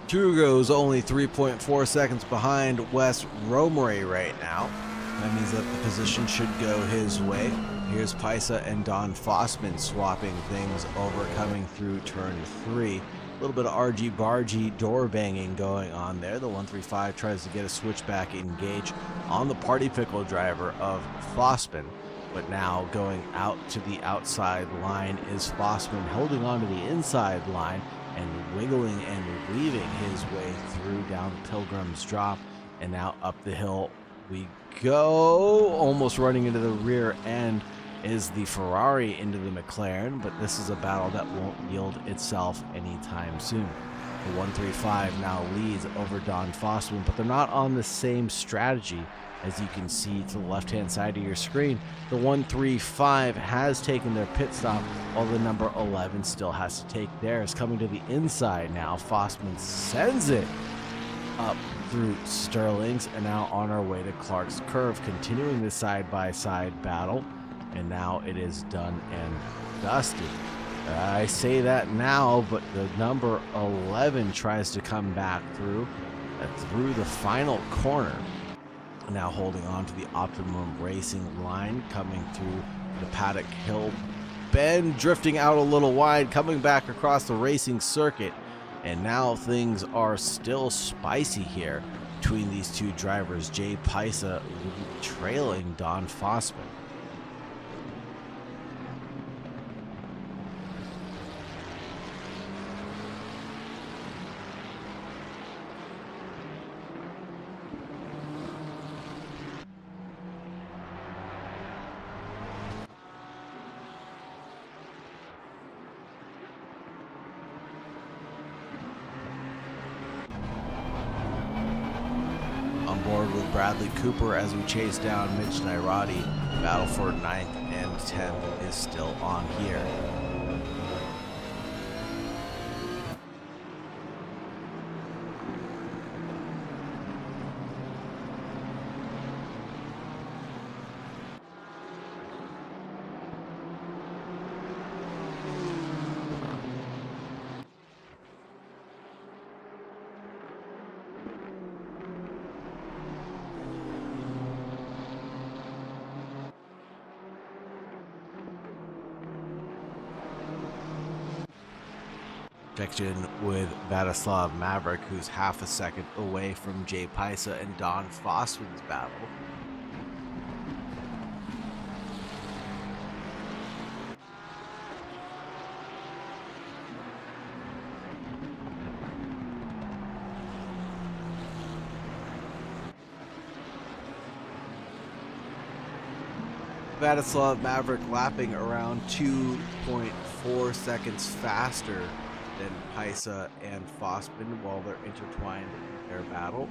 Trugo's only 3.4 seconds behind Wes Romery right now. That means that the position should go his way. Here's Paisa and Don Fossman swapping things over, coming through turn 3. A little bit of argy-bargy door banging going on there. The 135 tries to get a switchback engage on the Party Pickle driver of Fossman. But now going out to the outside line is Fossman, holding on to the inside line and wiggling and weaving his way through down Pilgrim's Drop, and now up the hill we go. Almost running into the rear end is the Ferrari into the McLaren, but this is a battle that won't yield itself anytime soon. The 135 now leads over Don Fossman, but they're not on the same strategy. As you can see to the left-hand side of your screen, the 135 has taken their pit stop, while the number 11 still has to take theirs. Coming to the inside now, Fossman sends it up through Sterling's, and now on our way to Clark's Curve, continuing the side-by-side battle, and now it is done and dusted. I say that now, but the number 11 tries to come back through the final corner. Now holding on to the Optimum Racing line, coming through the Paddock Hill bend, drifting out a little wide, coming back across the racing circuit, and now things are still spicy here between these two drivers. Jay Paisa trailing Don Fossman. Board with Bradley Cooper as we chase down Mitch Nairati. Battle for 9th and 10th is still on here. Checked in with Vladislav Maverick, who's half a second away from Jay Paisa and Don Fossman's battle. Vladislav Maverick lapping around 2.4 seconds faster than Paisa and Fossman while they're intertwined in their battle.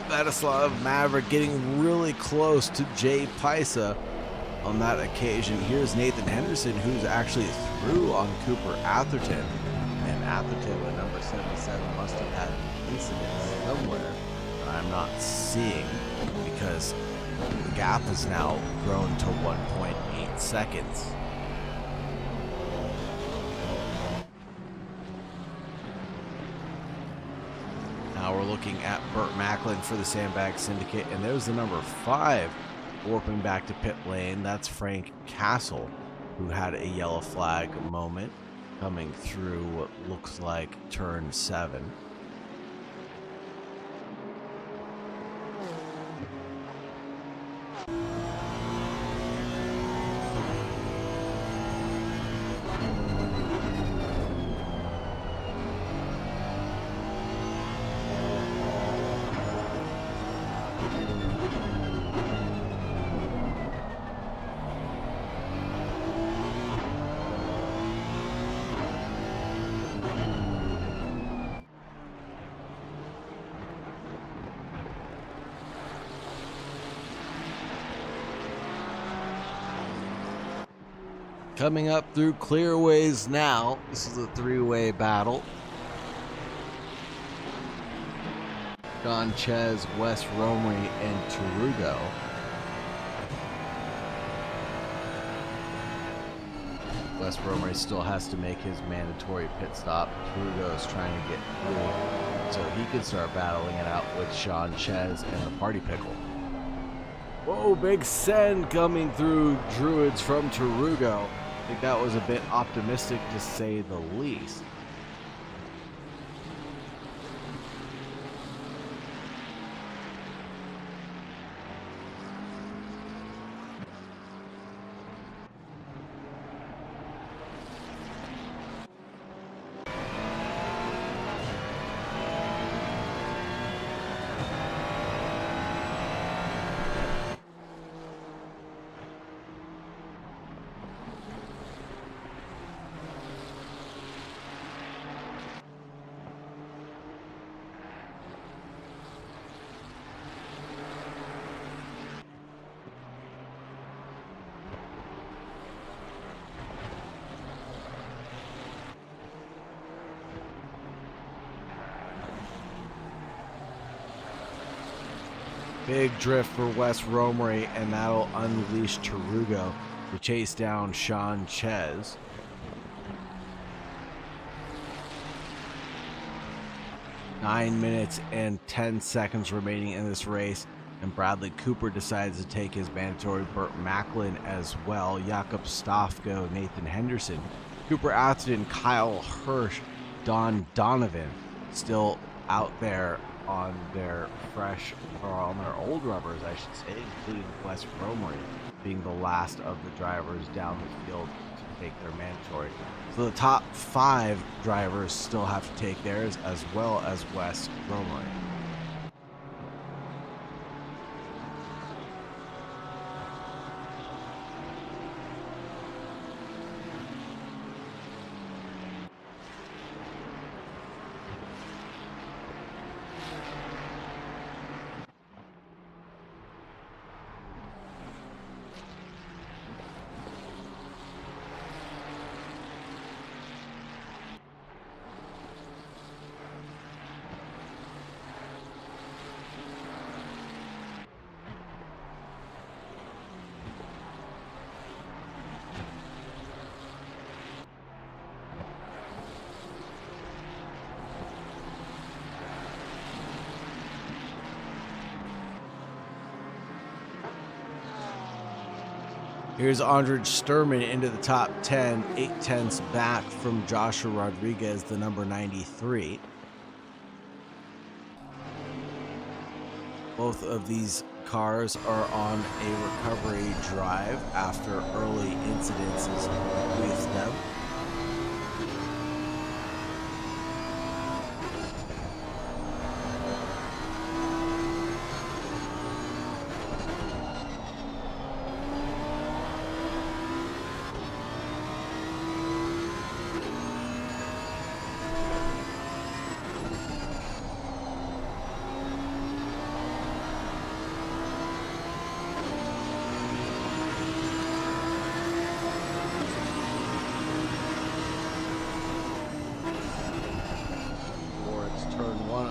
Vladislav Maverick getting really close to Jay Paisa on that occasion. Here's Nathan Henderson, who's actually through on Cooper Atherton. And Atherton at number 77 must have had an incident somewhere that I'm not seeing, because the gap has now grown to 1.8 seconds. Now we're looking at Burt Macklin for the Sandbag Syndicate, and there's the number 5 warping back to pit lane. That's Frank Castle, who had a yellow flag moment coming through what looks like turn 7. Coming up through clearways now. This is a 3-way battle. John Ches, Wes Romery, and Tarugo. Wes Romery still has to make his mandatory pit stop. Tarugo is trying to get through so he can start battling it out with Sean Ches and the Party Pickle. Whoa, big send coming through Druids from Tarugo. I think that was a bit optimistic to say the least. Big drift for Wes Romery, and that'll unleash Tarugo to chase down Sean Ches. Nine minutes and 10 seconds remaining in this race, and Bradley Cooper decides to take his mandatory. Burt Macklin as well, Jakob Stofko, Nathan Henderson, Cooper Atherton, Kyle Hirsch, Don Donovan still out there on their fresh, or on their old rubbers, I should say, including Wes Romery being the last of the drivers down the field to take their mandatory. So the top 5 drivers still have to take theirs, as well as Wes Romery. Here's Andrej Sturman into the top 10, 8/10 back from Joshua Rodriguez, the number 93. Both of these cars are on a recovery drive after early incidences with them.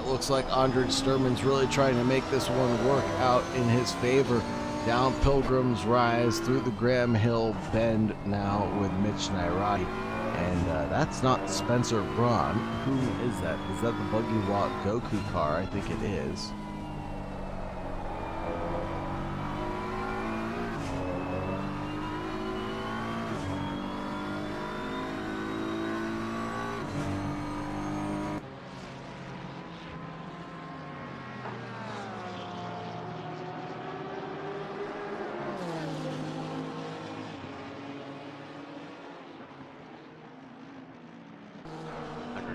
Looks like Andrej Sturman's really trying to make this one work out in his favor. Down Pilgrim's Rise through the Graham Hill Bend now with Mitch Nairati. And that's not Spencer Braun. Who is that? Is that the Buggy Walk Goku car? I think it is.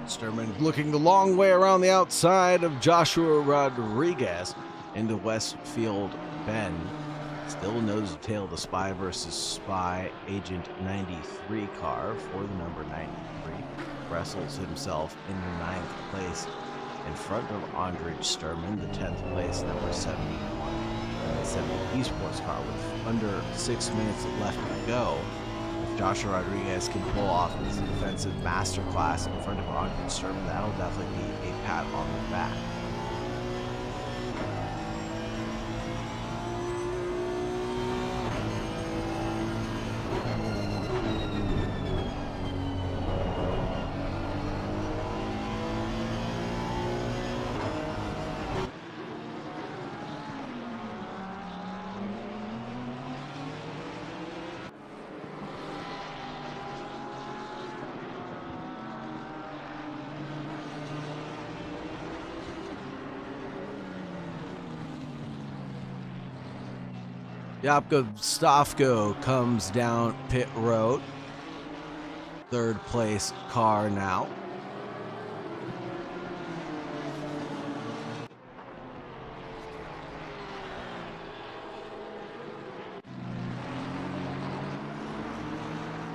Sturman looking the long way around the outside of Joshua Rodriguez into Westfield Bend. Still nose to tail the Spy versus Spy Agent 93 car for the number 93. Wrestles himself in the 9th place in front of Andrej Sturman, the 10th place number 71. And the 70 Esports car with under 6 minutes left to go. Joshua Rodriguez can pull off his defensive masterclass in front of Andrej Sturman, that'll definitely be a pat on the back. Jakob Stofko comes down pit road. 3rd place car now.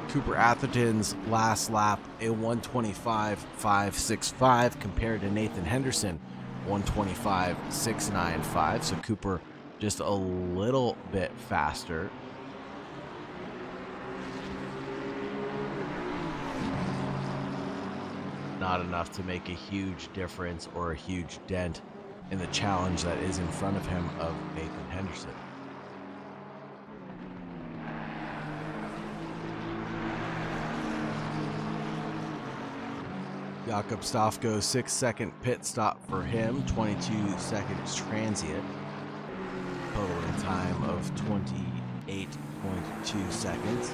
Cooper Atherton's last lap, a 125.565 compared to Nathan Henderson, 125.695. So Cooper just a little bit faster. Not enough to make a huge difference or a huge dent in the challenge that is in front of him of Nathan Henderson. Jakob Stofko, 6-second pit stop for him, 22 seconds transient. Total in time of 28.2 seconds.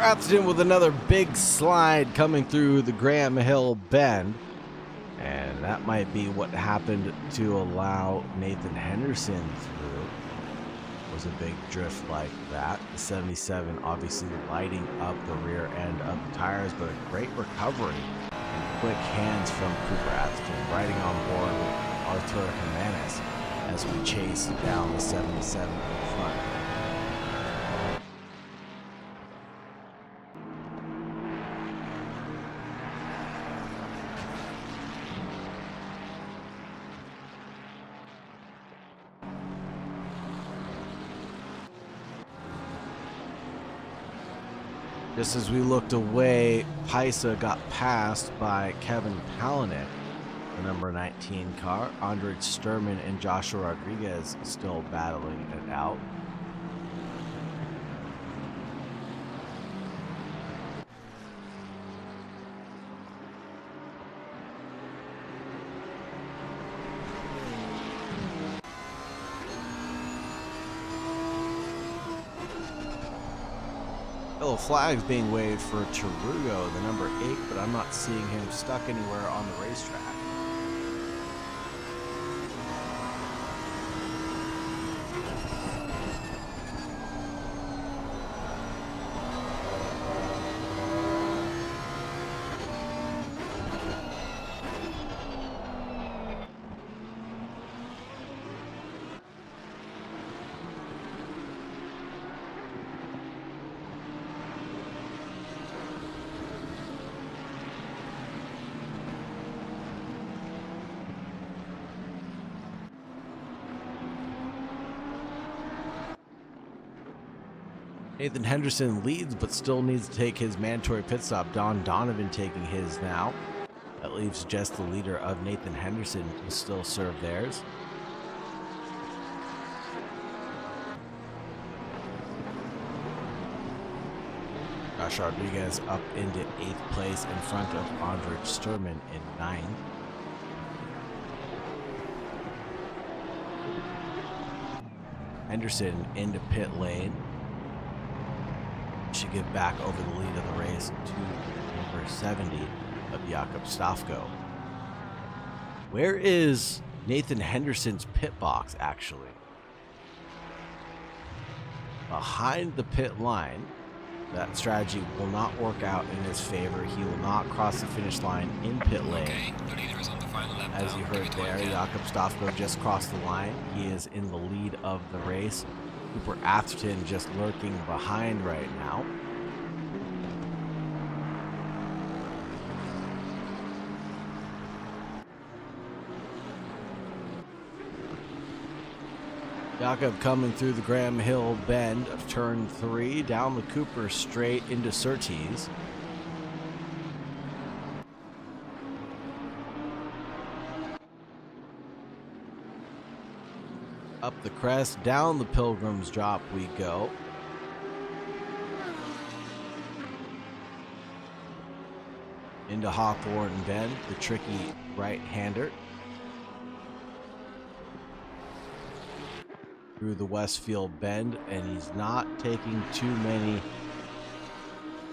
Atherton with another big slide coming through the Graham Hill Bend. And that might be what happened to allow Nathan Henderson through. Was a big drift like that. The 77 obviously lighting up the rear end of the tires, but a great recovery and quick hands from Cooper Atherton, riding on board with Artur Jimenez as we chase down the 77 in front. Just as we looked away, Paisa got passed by Kevin Palaniuk, the number 19 car. Andre Sturman and Joshua Rodriguez still battling it out. Yellow flags being waved for Tarugo, the number 8, but I'm not seeing him stuck anywhere on the racetrack. Nathan Henderson leads, but still needs to take his mandatory pit stop. Don Donovan taking his now. That leaves just the leader of Nathan Henderson to still serve theirs. Josh Rodriguez up into 8th place in front of Andre Sturman in 9th. Henderson into pit lane. Should get back over the lead of the race to number 70 of Jakob Stafko. Where is Nathan Henderson's pit box actually? Behind the pit line. That strategy will not work out in his favor. He will not cross the finish line in pit lane. Okay, the leader is on the final lap. As you heard there, Jakob Stafko just crossed the line. He is in the lead of the race. Cooper Atherton just lurking behind right now. Jakob coming through the Graham Hill bend of turn 3, down the Cooper straight into Surtees. Up the crest, down the Pilgrim's Drop we go. Into Hawthorne Bend, the tricky right-hander. Through the Westfield Bend, and he's not taking too many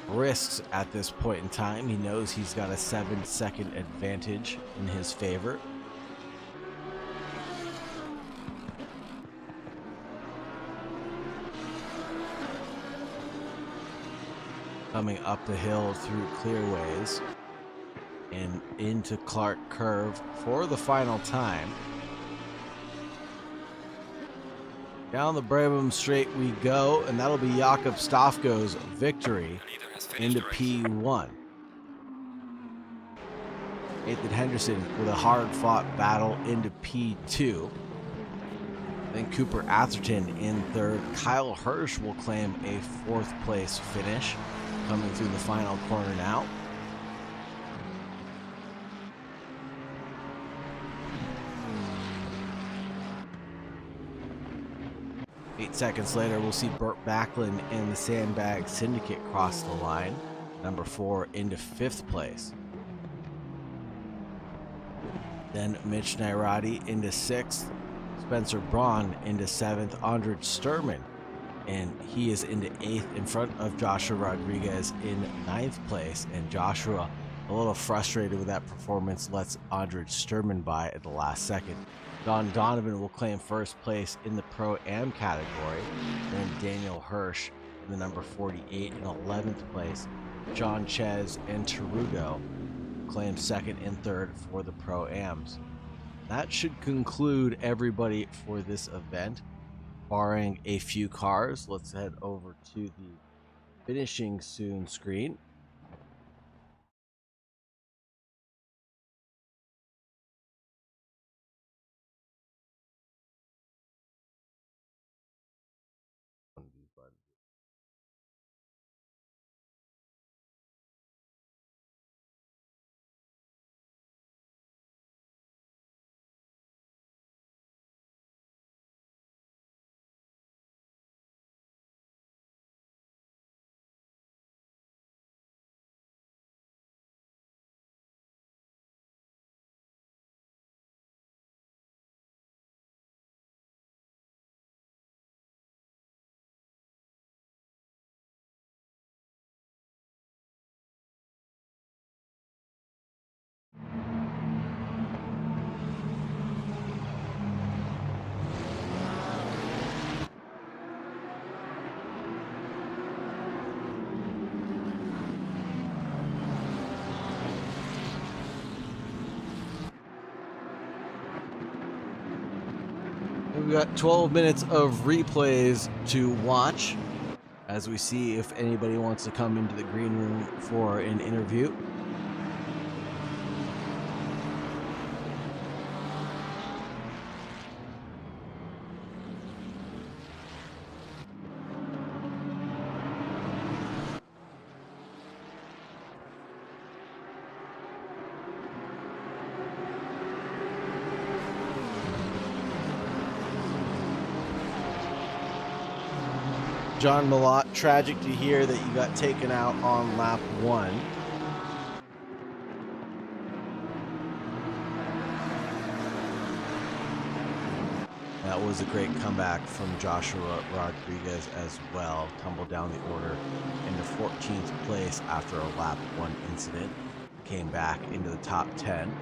risks at this point in time. He knows he's got a 7-second advantage in his favor. Coming up the hill through Clearways and into Clark Curve for the final time. Down the Brabham Straight we go, and that'll be Jakob Stafko's victory into P1. Nathan Henderson with a hard-fought battle into P2. Then Cooper Atherton in 3rd. Kyle Hirsch will claim a 4th place finish, coming through the final corner now. Seconds later, we'll see Burt Backlund and the Sandbag Syndicate cross the line. Number 4 into 5th place. Then Mitch Nairati into 6th. Spencer Braun into 7th. Andre Sturman, and he is into 8th in front of Joshua Rodriguez in 9th place. And Joshua, a little frustrated with that performance, lets Andre Sturman by at the last second. Don Donovan will claim 1st place in the Pro-Am category. Then Daniel Hirsch in the number 48 in 11th place. John Ches and Tarugo claim 2nd and 3rd for the Pro-Ams. That should conclude everybody for this event, barring a few cars. Let's head over to the finishing soon screen. got 12 minutes of replays to watch as we see if anybody wants to come into the green room for an interview. John Malott, tragic to hear that you got taken out on lap 1. That was a great comeback from Joshua Rodriguez as well. Tumbled down the order into 14th place after a lap 1 incident. Came back into the top 10.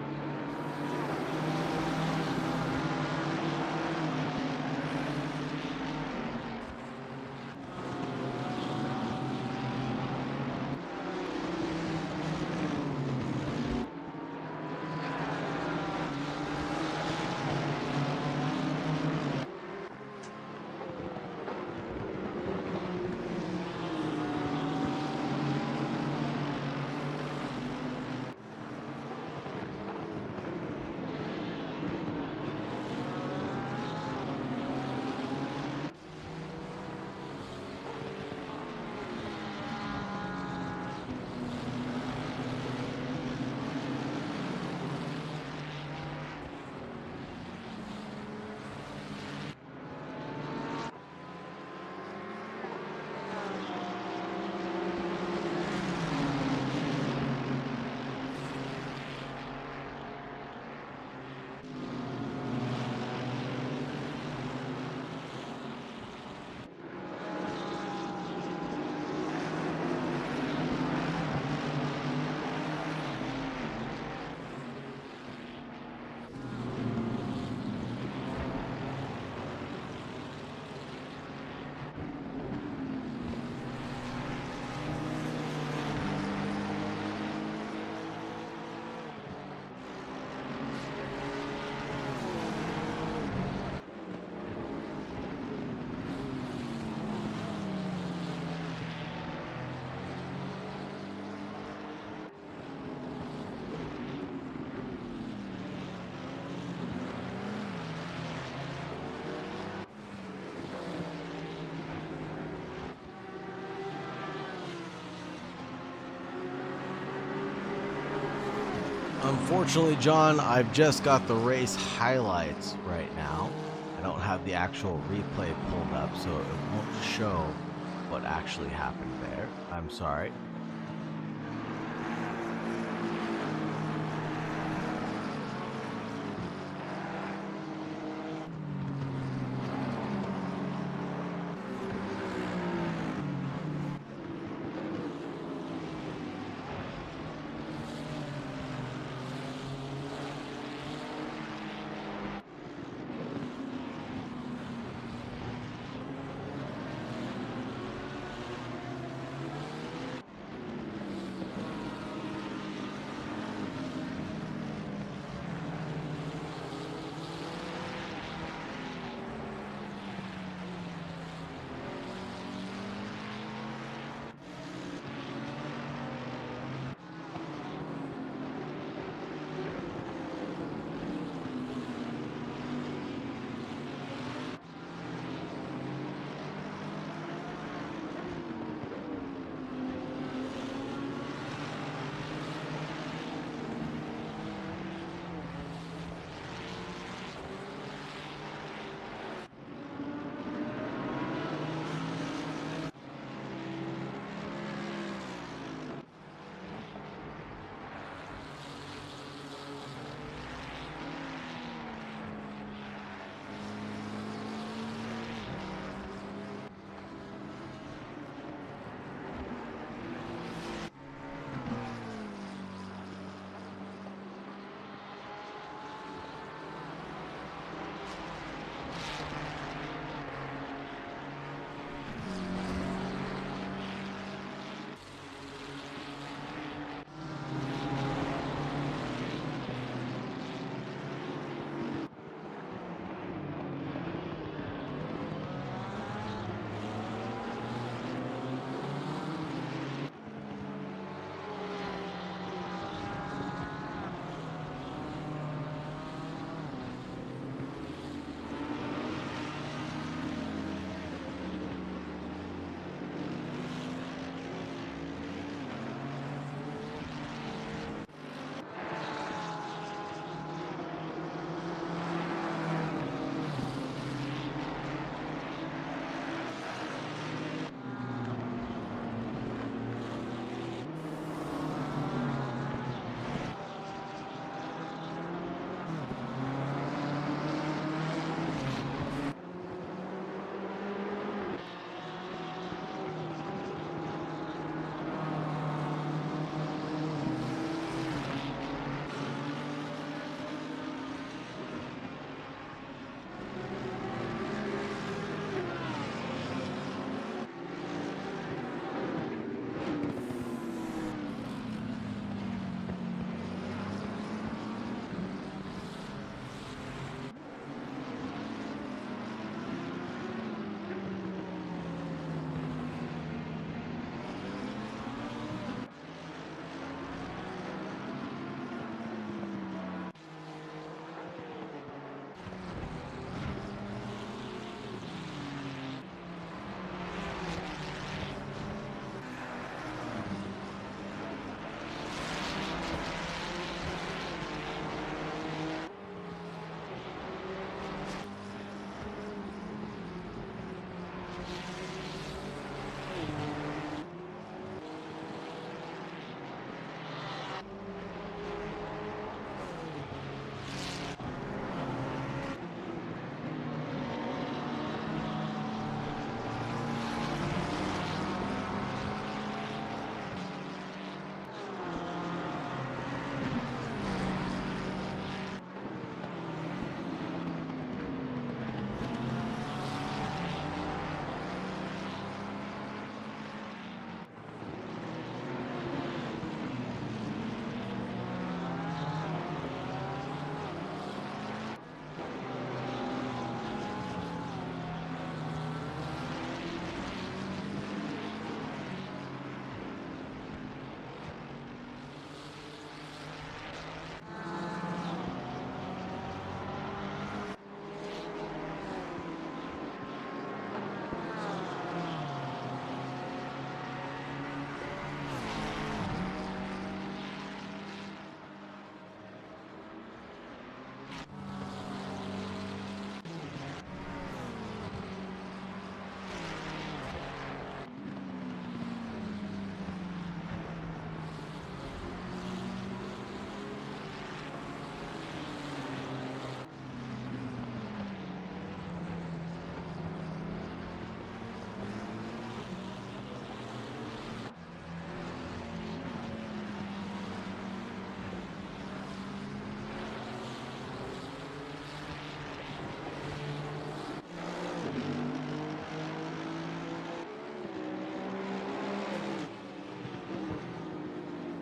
Unfortunately, John, I've just got the race highlights right now. I don't have the actual replay pulled up, so it won't show what actually happened there. I'm sorry.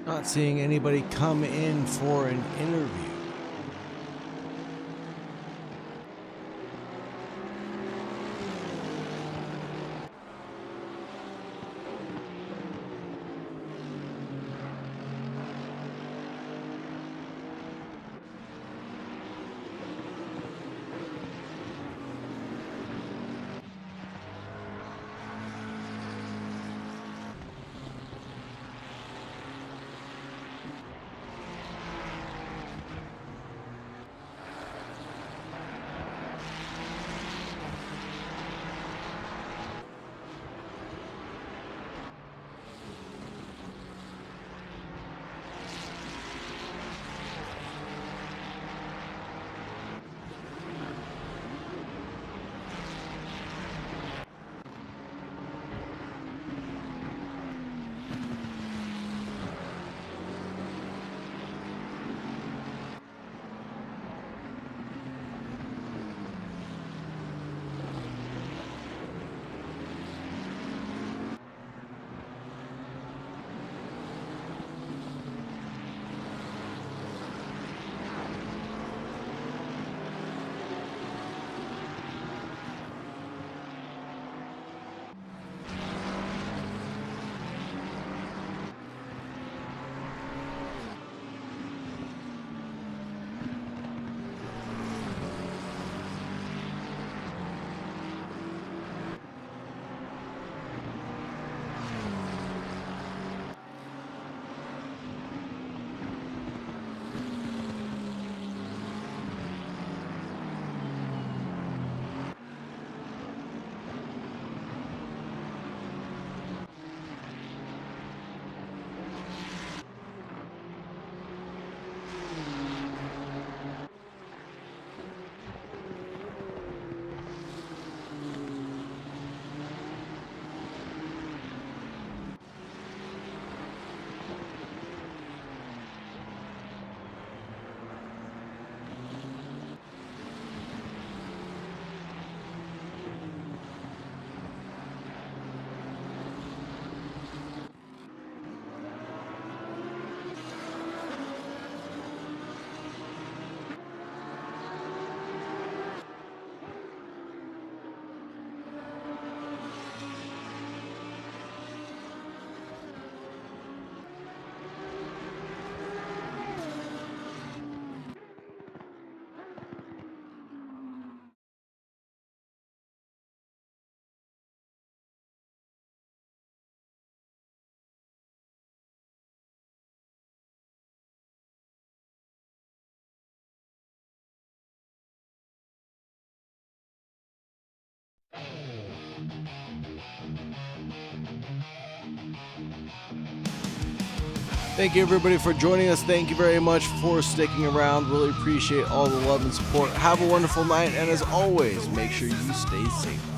Not seeing anybody come in for an interview. Thank you, everybody, for joining us. Thank you very much for sticking around. Really appreciate all the love and support. Have a wonderful night, and as always, make sure you stay safe.